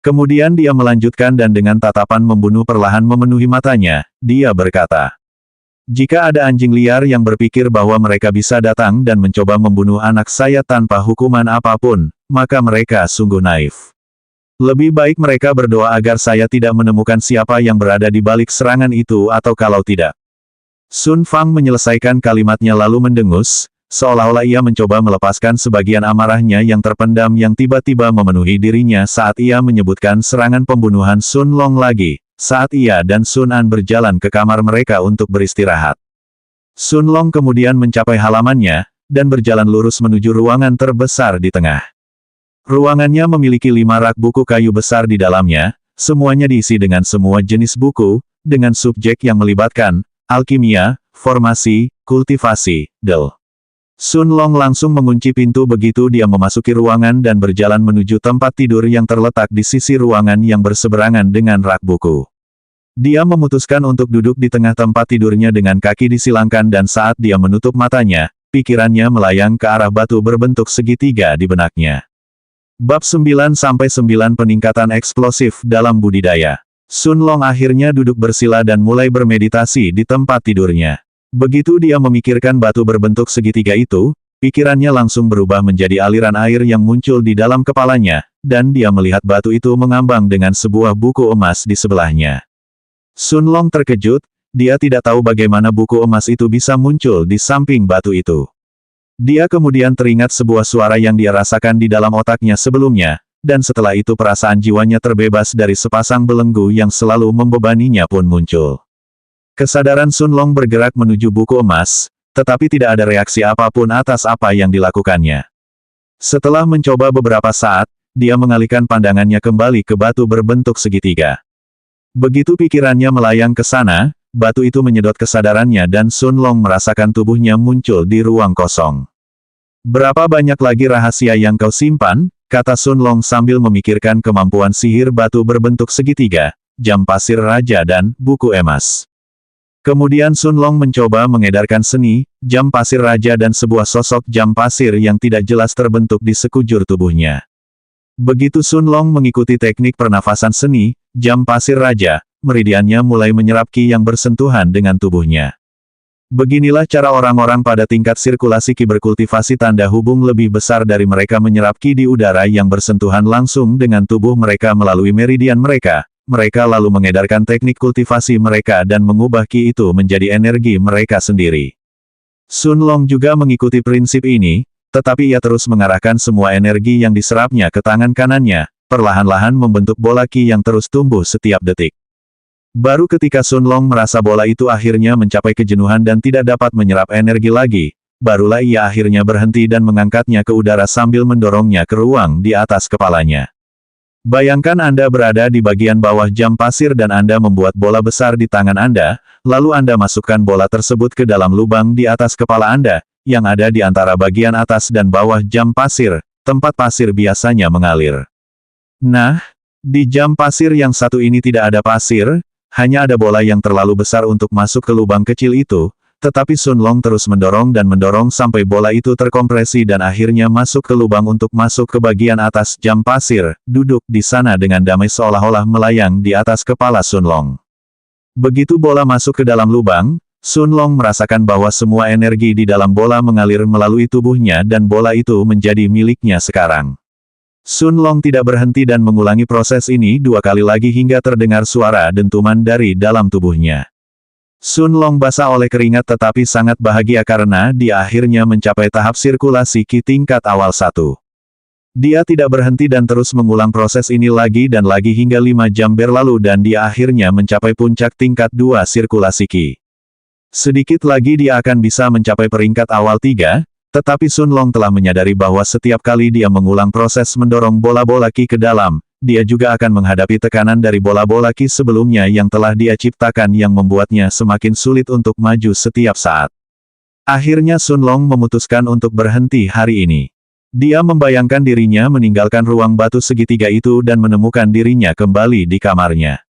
Speaker 1: Kemudian dia melanjutkan dan dengan tatapan membunuh perlahan memenuhi matanya, dia berkata, jika ada anjing liar yang berpikir bahwa mereka bisa datang dan mencoba membunuh anak saya tanpa hukuman apapun, maka mereka sungguh naif. Lebih baik mereka berdoa agar saya tidak menemukan siapa yang berada di balik serangan itu atau kalau tidak. Sun Fang menyelesaikan kalimatnya lalu mendengus, seolah-olah ia mencoba melepaskan sebagian amarahnya yang terpendam yang tiba-tiba memenuhi dirinya saat ia menyebutkan serangan pembunuhan Sun Long lagi. Saat ia dan Sun An berjalan ke kamar mereka untuk beristirahat. Sun Long kemudian mencapai halamannya, dan berjalan lurus menuju ruangan terbesar di tengah. Ruangannya memiliki 5 rak buku kayu besar di dalamnya, semuanya diisi dengan semua jenis buku, dengan subjek yang melibatkan, alkimia, formasi, kultivasi, del. Sun Long langsung mengunci pintu begitu dia memasuki ruangan dan berjalan menuju tempat tidur yang terletak di sisi ruangan yang berseberangan dengan rak buku. Dia memutuskan untuk duduk di tengah tempat tidurnya dengan kaki disilangkan dan saat dia menutup matanya, pikirannya melayang ke arah batu berbentuk segitiga di benaknya. Bab 9-9 Peningkatan Eksplosif dalam Budidaya. Sun Long akhirnya duduk bersila dan mulai bermeditasi di tempat tidurnya. Begitu dia memikirkan batu berbentuk segitiga itu, pikirannya langsung berubah menjadi aliran air yang muncul di dalam kepalanya, dan dia melihat batu itu mengambang dengan sebuah buku emas di sebelahnya. Sun Long terkejut, dia tidak tahu bagaimana buku emas itu bisa muncul di samping batu itu. Dia kemudian teringat sebuah suara yang dia rasakan di dalam otaknya sebelumnya, dan setelah itu perasaan jiwanya terbebas dari sepasang belenggu yang selalu membebaninya pun muncul. Kesadaran Sun Long bergerak menuju buku emas, tetapi tidak ada reaksi apapun atas apa yang dilakukannya. Setelah mencoba beberapa saat, dia mengalihkan pandangannya kembali ke batu berbentuk segitiga. Begitu pikirannya melayang ke sana, batu itu menyedot kesadarannya dan Sun Long merasakan tubuhnya muncul di ruang kosong. Berapa banyak lagi rahasia yang kau simpan? Kata Sun Long sambil memikirkan kemampuan sihir batu berbentuk segitiga, jam pasir raja dan buku emas. Kemudian Sun Long mencoba mengedarkan seni, jam pasir raja dan sebuah sosok jam pasir yang tidak jelas terbentuk di sekujur tubuhnya. Begitu Sun Long mengikuti teknik pernafasan seni, jam pasir raja, meridiannya mulai menyerap ki yang bersentuhan dengan tubuhnya. Beginilah cara orang-orang pada tingkat sirkulasi ki berkultivasi tanda hubung lebih besar dari mereka menyerap ki di udara yang bersentuhan langsung dengan tubuh mereka melalui meridian mereka. Mereka lalu mengedarkan teknik kultivasi mereka dan mengubah ki itu menjadi energi mereka sendiri. Sun Long juga mengikuti prinsip ini, tetapi ia terus mengarahkan semua energi yang diserapnya ke tangan kanannya, perlahan-lahan membentuk bola ki yang terus tumbuh setiap detik. Baru ketika Sun Long merasa bola itu akhirnya mencapai kejenuhan dan tidak dapat menyerap energi lagi, barulah ia akhirnya berhenti dan mengangkatnya ke udara sambil mendorongnya ke ruang di atas kepalanya. Bayangkan Anda berada di bagian bawah jam pasir dan Anda membuat bola besar di tangan Anda, lalu Anda masukkan bola tersebut ke dalam lubang di atas kepala Anda, yang ada di antara bagian atas dan bawah jam pasir, tempat pasir biasanya mengalir. Nah, di jam pasir yang satu ini tidak ada pasir, hanya ada bola yang terlalu besar untuk masuk ke lubang kecil itu, tetapi Sun Long terus mendorong dan mendorong sampai bola itu terkompresi dan akhirnya masuk ke lubang untuk masuk ke bagian atas jam pasir, duduk di sana dengan damai seolah-olah melayang di atas kepala Sun Long. Begitu bola masuk ke dalam lubang, Sun Long merasakan bahwa semua energi di dalam bola mengalir melalui tubuhnya dan bola itu menjadi miliknya sekarang. Sun Long tidak berhenti dan mengulangi proses ini 2 kali lagi hingga terdengar suara dentuman dari dalam tubuhnya. Sun Long basah oleh keringat tetapi sangat bahagia karena dia akhirnya mencapai tahap sirkulasi ki tingkat awal 1. Dia tidak berhenti dan terus mengulang proses ini lagi dan lagi hingga 5 jam berlalu dan dia akhirnya mencapai puncak tingkat 2 sirkulasi ki. Sedikit lagi dia akan bisa mencapai peringkat awal 3, tetapi Sun Long telah menyadari bahwa setiap kali dia mengulang proses mendorong bola-bola ki ke dalam, dia juga akan menghadapi tekanan dari bola-bola ki sebelumnya yang telah dia ciptakan yang membuatnya semakin sulit untuk maju setiap saat. Akhirnya Sun Long memutuskan untuk berhenti hari ini. Dia membayangkan dirinya meninggalkan ruang batu segitiga itu dan menemukan dirinya kembali di kamarnya.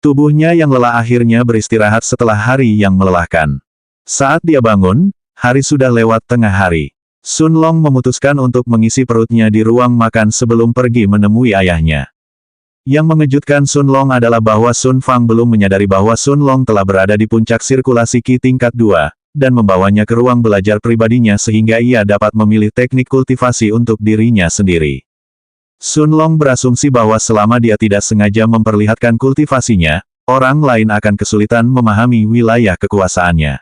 Speaker 1: Tubuhnya yang lelah akhirnya beristirahat setelah hari yang melelahkan. Saat dia bangun, hari sudah lewat tengah hari. Sun Long memutuskan untuk mengisi perutnya di ruang makan sebelum pergi menemui ayahnya. Yang mengejutkan Sun Long adalah bahwa Sun Fang belum menyadari bahwa Sun Long telah berada di puncak sirkulasi ki tingkat 2, dan membawanya ke ruang belajar pribadinya sehingga ia dapat memilih teknik kultivasi untuk dirinya sendiri. Sun Long berasumsi bahwa selama dia tidak sengaja memperlihatkan kultivasinya, orang lain akan kesulitan memahami wilayah kekuasaannya.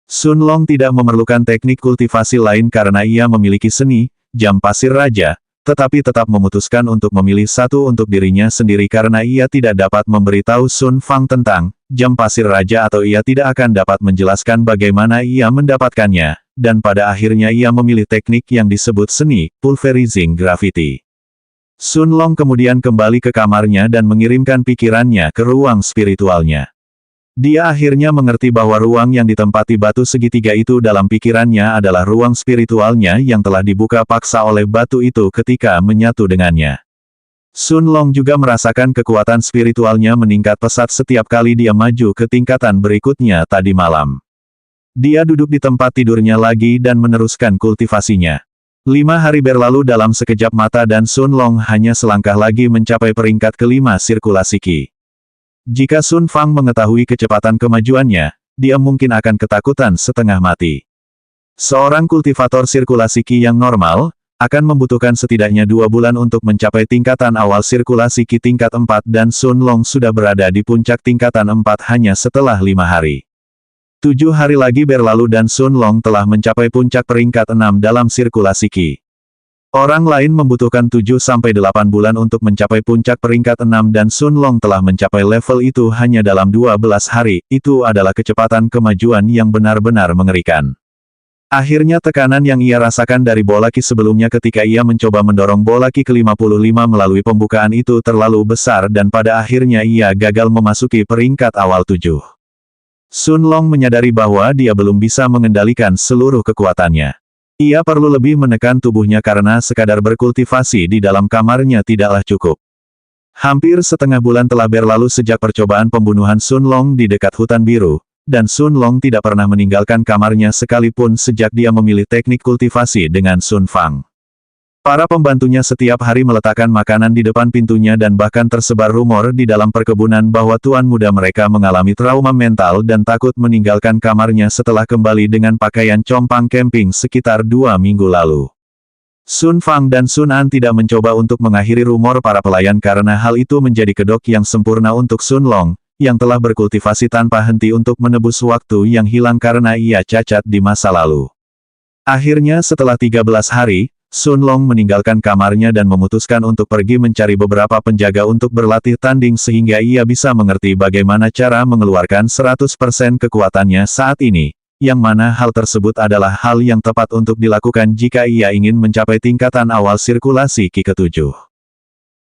Speaker 1: Sun Long tidak memerlukan teknik kultivasi lain karena ia memiliki seni, jam pasir raja, tetapi tetap memutuskan untuk memilih satu untuk dirinya sendiri karena ia tidak dapat memberitahu Sun Fang tentang jam pasir raja atau ia tidak akan dapat menjelaskan bagaimana ia mendapatkannya, dan pada akhirnya ia memilih teknik yang disebut seni, pulverizing gravity. Sun Long kemudian kembali ke kamarnya dan mengirimkan pikirannya ke ruang spiritualnya. Dia akhirnya mengerti bahwa ruang yang ditempati batu segitiga itu dalam pikirannya adalah ruang spiritualnya yang telah dibuka paksa oleh batu itu ketika menyatu dengannya. Sun Long juga merasakan kekuatan spiritualnya meningkat pesat setiap kali dia maju ke tingkatan berikutnya tadi malam. Dia duduk di tempat tidurnya lagi dan meneruskan kultivasinya. 5 hari berlalu dalam sekejap mata dan Sun Long hanya selangkah lagi mencapai peringkat kelima sirkulasi ki. Jika Sun Fang mengetahui kecepatan kemajuannya, dia mungkin akan ketakutan setengah mati. Seorang kultivator sirkulasi ki yang normal, akan membutuhkan setidaknya 2 bulan untuk mencapai tingkatan awal sirkulasi ki tingkat 4 dan Sun Long sudah berada di puncak tingkatan 4 hanya setelah 5 hari. 7 hari lagi berlalu dan Sun Long telah mencapai puncak peringkat 6 dalam sirkulasi ki. Orang lain membutuhkan 7-8 bulan untuk mencapai puncak peringkat 6 dan Sun Long telah mencapai level itu hanya dalam 12 hari, itu adalah kecepatan kemajuan yang benar-benar mengerikan. Akhirnya tekanan yang ia rasakan dari bola ki sebelumnya ketika ia mencoba mendorong bola ki ke-55 melalui pembukaan itu terlalu besar dan pada akhirnya ia gagal memasuki peringkat awal 7. Sun Long menyadari bahwa dia belum bisa mengendalikan seluruh kekuatannya. Ia perlu lebih menekan tubuhnya karena sekadar berkultivasi di dalam kamarnya tidaklah cukup. Hampir setengah bulan telah berlalu sejak percobaan pembunuhan Sun Long di dekat hutan biru, dan Sun Long tidak pernah meninggalkan kamarnya sekalipun sejak dia memilih teknik kultivasi dengan Sun Fang. Para pembantunya setiap hari meletakkan makanan di depan pintunya dan bahkan tersebar rumor di dalam perkebunan bahwa tuan muda mereka mengalami trauma mental dan takut meninggalkan kamarnya setelah kembali dengan pakaian compang camping sekitar 2 minggu lalu. Sun Fang dan Sun An tidak mencoba untuk mengakhiri rumor para pelayan karena hal itu menjadi kedok yang sempurna untuk Sun Long, yang telah berkultivasi tanpa henti untuk menebus waktu yang hilang karena ia cacat di masa lalu. Akhirnya setelah 13 hari, Sun Long meninggalkan kamarnya dan memutuskan untuk pergi mencari beberapa penjaga untuk berlatih tanding sehingga ia bisa mengerti bagaimana cara mengeluarkan 100% kekuatannya saat ini, yang mana hal tersebut adalah hal yang tepat untuk dilakukan jika ia ingin mencapai tingkatan awal sirkulasi Qi ke-7.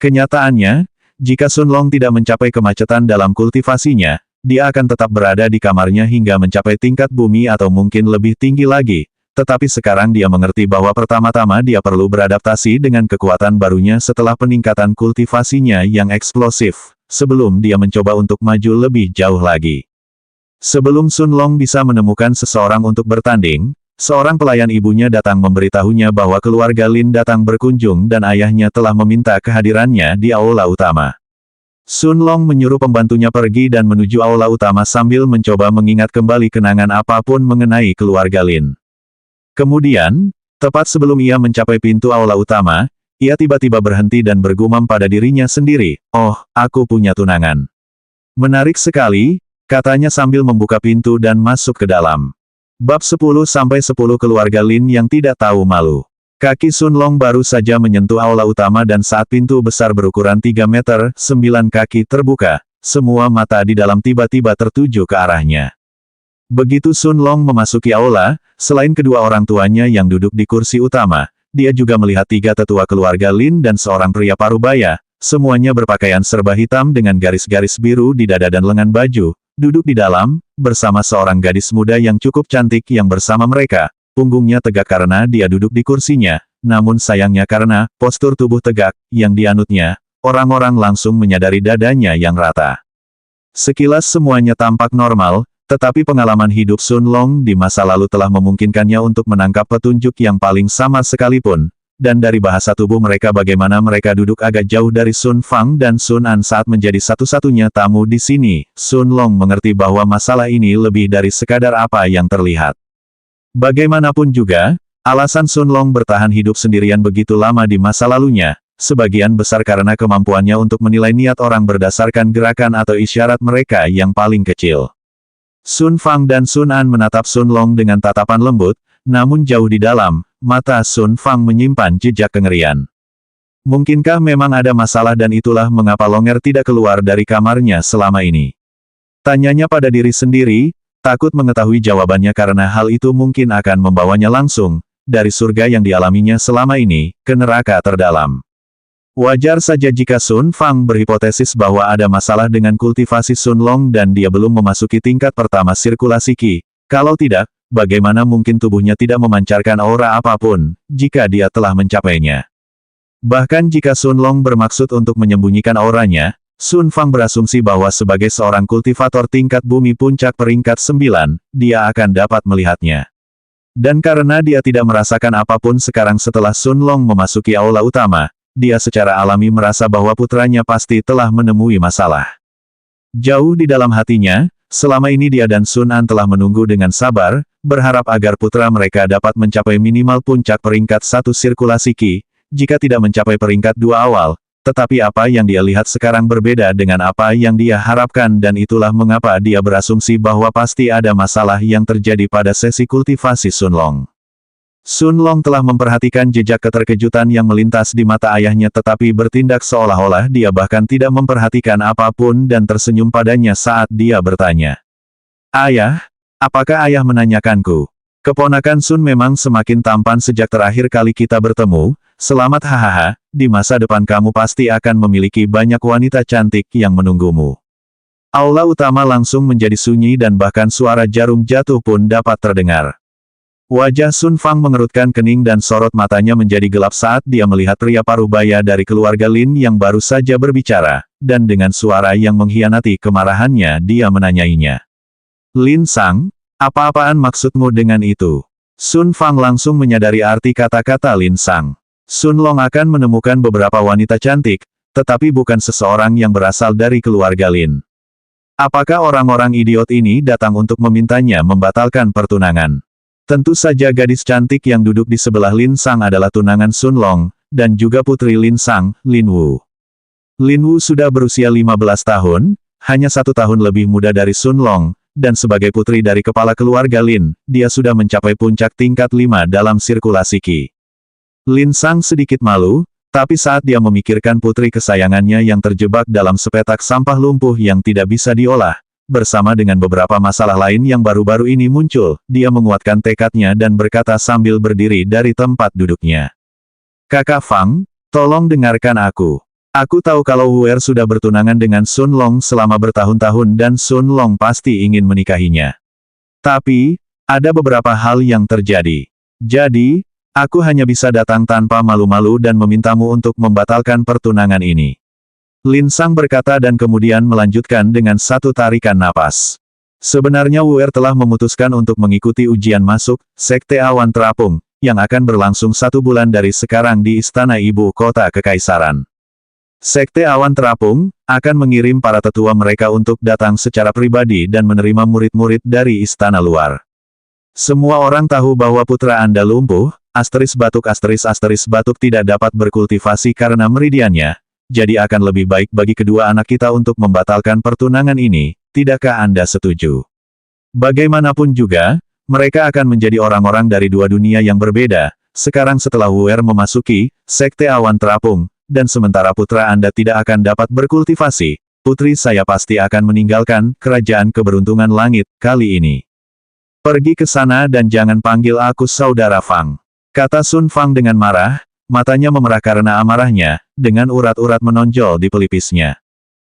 Speaker 1: Kenyataannya, jika Sun Long tidak mencapai kemacetan dalam kultivasinya, dia akan tetap berada di kamarnya hingga mencapai tingkat bumi atau mungkin lebih tinggi lagi. Tetapi sekarang dia mengerti bahwa pertama-tama dia perlu beradaptasi dengan kekuatan barunya setelah peningkatan kultivasinya yang eksplosif, sebelum dia mencoba untuk maju lebih jauh lagi. Sebelum Sun Long bisa menemukan seseorang untuk bertanding, seorang pelayan ibunya datang memberitahunya bahwa keluarga Lin datang berkunjung dan ayahnya telah meminta kehadirannya di aula utama. Sun Long menyuruh pembantunya pergi dan menuju aula utama sambil mencoba mengingat kembali kenangan apapun mengenai keluarga Lin. Kemudian, tepat sebelum ia mencapai pintu aula utama, ia tiba-tiba berhenti dan bergumam pada dirinya sendiri, "Oh, aku punya tunangan." Menarik sekali, katanya sambil membuka pintu dan masuk ke dalam. Bab 10-10 Keluarga Lin yang tidak tahu malu. Kaki Sun Long baru saja menyentuh aula utama dan saat pintu besar berukuran 3 meter 9 kaki terbuka, semua mata di dalam tiba-tiba tertuju ke arahnya. Begitu Sun Long memasuki aula, selain kedua orang tuanya yang duduk di kursi utama, dia juga melihat 3 tetua keluarga Lin dan seorang pria parubaya, semuanya berpakaian serba hitam dengan garis-garis biru di dada dan lengan baju, duduk di dalam, bersama seorang gadis muda yang cukup cantik yang bersama mereka, punggungnya tegak karena dia duduk di kursinya, namun sayangnya karena postur tubuh tegak yang dianutnya, orang-orang langsung menyadari dadanya yang rata. Sekilas semuanya tampak normal, tetapi pengalaman hidup Sun Long di masa lalu telah memungkinkannya untuk menangkap petunjuk yang paling samar sekalipun, dan dari bahasa tubuh mereka bagaimana mereka duduk agak jauh dari Sun Fang dan Sun An saat menjadi satu-satunya tamu di sini, Sun Long mengerti bahwa masalah ini lebih dari sekadar apa yang terlihat. Bagaimanapun juga, alasan Sun Long bertahan hidup sendirian begitu lama di masa lalunya, sebagian besar karena kemampuannya untuk menilai niat orang berdasarkan gerakan atau isyarat mereka yang paling kecil. Sun Fang dan Sun An menatap Sun Long dengan tatapan lembut, namun jauh di dalam, mata Sun Fang menyimpan jejak kengerian. Mungkinkah memang ada masalah dan itulah mengapa Longer tidak keluar dari kamarnya selama ini? Tanyanya pada diri sendiri, takut mengetahui jawabannya karena hal itu mungkin akan membawanya langsung, dari surga yang dialaminya selama ini, ke neraka terdalam. Wajar saja jika Sun Fang berhipotesis bahwa ada masalah dengan kultivasi Sun Long dan dia belum memasuki tingkat pertama sirkulasi Qi. Kalau tidak, bagaimana mungkin tubuhnya tidak memancarkan aura apapun, jika dia telah mencapainya. Bahkan jika Sun Long bermaksud untuk menyembunyikan auranya, Sun Fang berasumsi bahwa sebagai seorang kultivator tingkat bumi puncak peringkat 9, dia akan dapat melihatnya. Dan karena dia tidak merasakan apapun sekarang setelah Sun Long memasuki aula utama, dia secara alami merasa bahwa putranya pasti telah menemui masalah. Jauh di dalam hatinya, selama ini dia dan Sun An telah menunggu dengan sabar, berharap agar putra mereka dapat mencapai minimal puncak peringkat 1 sirkulasi Qi, jika tidak mencapai peringkat 2 awal, tetapi apa yang dia lihat sekarang berbeda dengan apa yang dia harapkan dan itulah mengapa dia berasumsi bahwa pasti ada masalah yang terjadi pada sesi kultivasi Sun Long. Sun Long telah memperhatikan jejak keterkejutan yang melintas di mata ayahnya tetapi bertindak seolah-olah dia bahkan tidak memperhatikan apapun dan tersenyum padanya saat dia bertanya. "Ayah, apakah ayah menanyakanku? Keponakan Sun memang semakin tampan sejak terakhir kali kita bertemu, selamat hahaha, di masa depan kamu pasti akan memiliki banyak wanita cantik yang menunggumu." Aula utama langsung menjadi sunyi dan bahkan suara jarum jatuh pun dapat terdengar. Wajah Sun Fang mengerutkan kening dan sorot matanya menjadi gelap saat dia melihat pria parubaya dari keluarga Lin yang baru saja berbicara, dan dengan suara yang mengkhianati kemarahannya dia menanyainya. "Lin Sang, apa-apaan maksudmu dengan itu?" Sun Fang langsung menyadari arti kata-kata Lin Sang. Sun Long akan menemukan beberapa wanita cantik, tetapi bukan seseorang yang berasal dari keluarga Lin. Apakah orang-orang idiot ini datang untuk memintanya membatalkan pertunangan? Tentu saja gadis cantik yang duduk di sebelah Lin Sang adalah tunangan Sun Long, dan juga putri Lin Sang, Lin Wu. Lin Wu sudah berusia 15 tahun, hanya 1 tahun lebih muda dari Sun Long, dan sebagai putri dari kepala keluarga Lin, dia sudah mencapai puncak tingkat 5 dalam sirkulasi Qi. Lin Sang sedikit malu, tapi saat dia memikirkan putri kesayangannya yang terjebak dalam sepetak sampah lumpuh yang tidak bisa diolah, bersama dengan beberapa masalah lain yang baru-baru ini muncul, dia menguatkan tekadnya dan berkata sambil berdiri dari tempat duduknya. Kakak Fang, tolong dengarkan aku. Aku tahu kalau Wuer sudah bertunangan dengan Sun Long selama bertahun-tahun dan Sun Long pasti ingin menikahinya. Tapi, ada beberapa hal yang terjadi. Jadi, aku hanya bisa datang tanpa malu-malu dan memintamu untuk membatalkan pertunangan ini. Lin Sang berkata dan kemudian melanjutkan dengan satu tarikan napas. Sebenarnya Wuer telah memutuskan untuk mengikuti ujian masuk, Sekte Awan Terapung, yang akan berlangsung 1 bulan dari sekarang di Istana Ibu Kota Kekaisaran. Sekte Awan Terapung akan mengirim para tetua mereka untuk datang secara pribadi dan menerima murid-murid dari istana luar. Semua orang tahu bahwa putra Anda lumpuh, *batuk tidak dapat berkultivasi karena meridiannya, jadi akan lebih baik bagi kedua anak kita untuk membatalkan pertunangan ini, tidakkah Anda setuju? Bagaimanapun juga, mereka akan menjadi orang-orang dari dua dunia yang berbeda, sekarang setelah Wuer memasuki Sekte Awan Terapung, dan sementara putra Anda tidak akan dapat berkultivasi, putri saya pasti akan meninggalkan kerajaan keberuntungan langit kali ini. Pergi ke sana dan jangan panggil aku saudara Fang, kata Sun Fang dengan marah, matanya memerah karena amarahnya, dengan urat-urat menonjol di pelipisnya.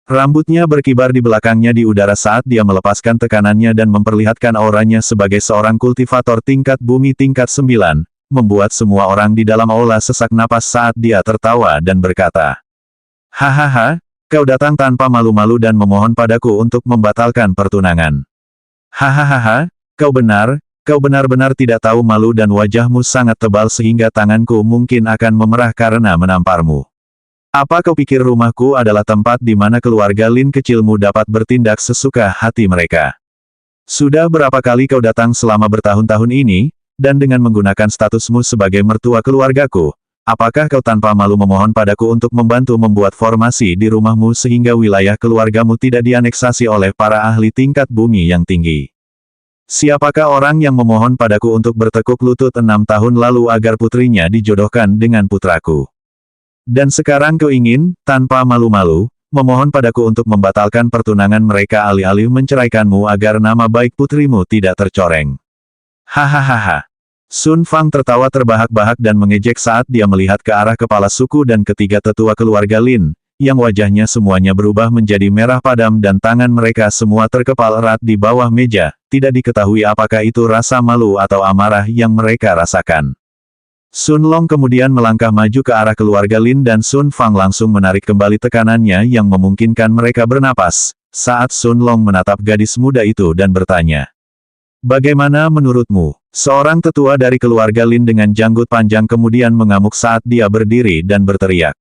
Speaker 1: Rambutnya berkibar di belakangnya di udara saat dia melepaskan tekanannya dan memperlihatkan auranya sebagai seorang kultivator tingkat bumi tingkat 9. Membuat semua orang di dalam aula sesak napas saat dia tertawa dan berkata, "Hahaha, kau datang tanpa malu-malu dan memohon padaku untuk membatalkan pertunangan. Hahaha, kau benar-benar tidak tahu malu dan wajahmu sangat tebal sehingga tanganku mungkin akan memerah karena menamparmu. Apa kau pikir rumahku adalah tempat di mana keluarga Lin kecilmu dapat bertindak sesuka hati mereka? Sudah berapa kali kau datang selama bertahun-tahun ini? Dan dengan menggunakan statusmu sebagai mertua keluargaku, apakah kau tanpa malu memohon padaku untuk membantu membuat formasi di rumahmu sehingga wilayah keluargamu tidak dianeksasi oleh para ahli tingkat bumi yang tinggi? Siapakah orang yang memohon padaku untuk bertekuk lutut 6 tahun lalu agar putrinya dijodohkan dengan putraku? Dan sekarang kau ingin, tanpa malu-malu, memohon padaku untuk membatalkan pertunangan mereka alih-alih menceraikanmu agar nama baik putrimu tidak tercoreng. Hahaha. Sun Fang tertawa terbahak-bahak dan mengejek saat dia melihat ke arah kepala suku dan ketiga tetua keluarga Lin, yang wajahnya semuanya berubah menjadi merah padam dan tangan mereka semua terkepal erat di bawah meja, tidak diketahui apakah itu rasa malu atau amarah yang mereka rasakan. Sun Long kemudian melangkah maju ke arah keluarga Lin dan Sun Fang langsung menarik kembali tekanannya yang memungkinkan mereka bernapas, saat Sun Long menatap gadis muda itu dan bertanya, "Bagaimana menurutmu?" Seorang tetua dari keluarga Lin dengan janggut panjang kemudian mengamuk saat dia berdiri dan berteriak.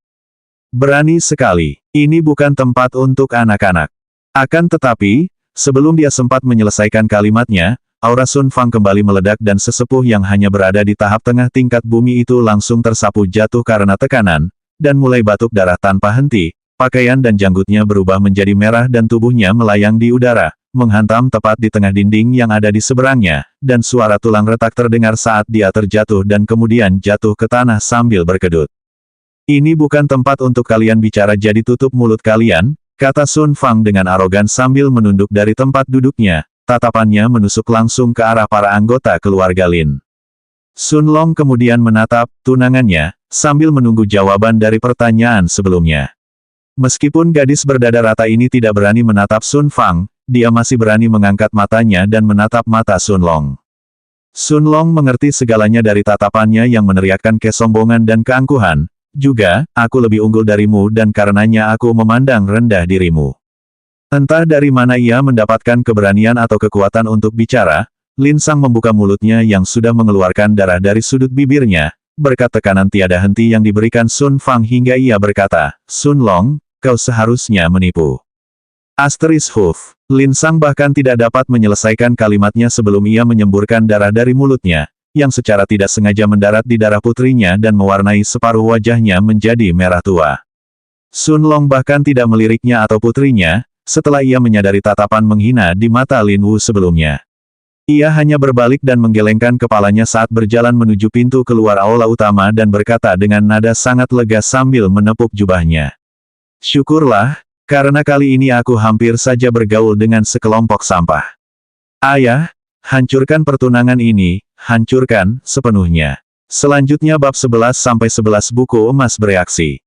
Speaker 1: "Berani sekali, ini bukan tempat untuk anak-anak." Akan tetapi, sebelum dia sempat menyelesaikan kalimatnya, aura Sun Fang kembali meledak dan sesepuh yang hanya berada di tahap tengah tingkat bumi itu langsung tersapu jatuh karena tekanan, dan mulai batuk darah tanpa henti, pakaian dan janggutnya berubah menjadi merah dan tubuhnya melayang di udara, menghantam tepat di tengah dinding yang ada di seberangnya, dan suara tulang retak terdengar saat dia terjatuh dan kemudian jatuh ke tanah sambil berkedut. "Ini bukan tempat untuk kalian bicara jadi tutup mulut kalian," kata Sun Fang dengan arogan sambil menunduk dari tempat duduknya, tatapannya menusuk langsung ke arah para anggota keluarga Lin. Sun Long kemudian menatap tunangannya, sambil menunggu jawaban dari pertanyaan sebelumnya. Meskipun gadis berdada rata ini tidak berani menatap Sun Fang, dia masih berani mengangkat matanya dan menatap mata Sun Long. Sun Long mengerti segalanya dari tatapannya yang meneriakkan kesombongan dan keangkuhan, juga, "Aku lebih unggul darimu dan karenanya aku memandang rendah dirimu." Entah dari mana ia mendapatkan keberanian atau kekuatan untuk bicara, Lin Sang membuka mulutnya yang sudah mengeluarkan darah dari sudut bibirnya, berkat tekanan tiada henti yang diberikan Sun Fang hingga ia berkata, "Sun Long, kau seharusnya menipu." *Hoof. Lin Sang bahkan tidak dapat menyelesaikan kalimatnya sebelum ia menyemburkan darah dari mulutnya, yang secara tidak sengaja mendarat di darah putrinya dan mewarnai separuh wajahnya menjadi merah tua. Sun Long bahkan tidak meliriknya atau putrinya, setelah ia menyadari tatapan menghina di mata Lin Wu sebelumnya. Ia hanya berbalik dan menggelengkan kepalanya saat berjalan menuju pintu keluar aula utama dan berkata dengan nada sangat lega sambil menepuk jubahnya. Syukurlah, karena kali ini aku hampir saja bergaul dengan sekelompok sampah. Ayah, hancurkan pertunangan ini, hancurkan sepenuhnya. Selanjutnya bab 11-11 buku emas bereaksi.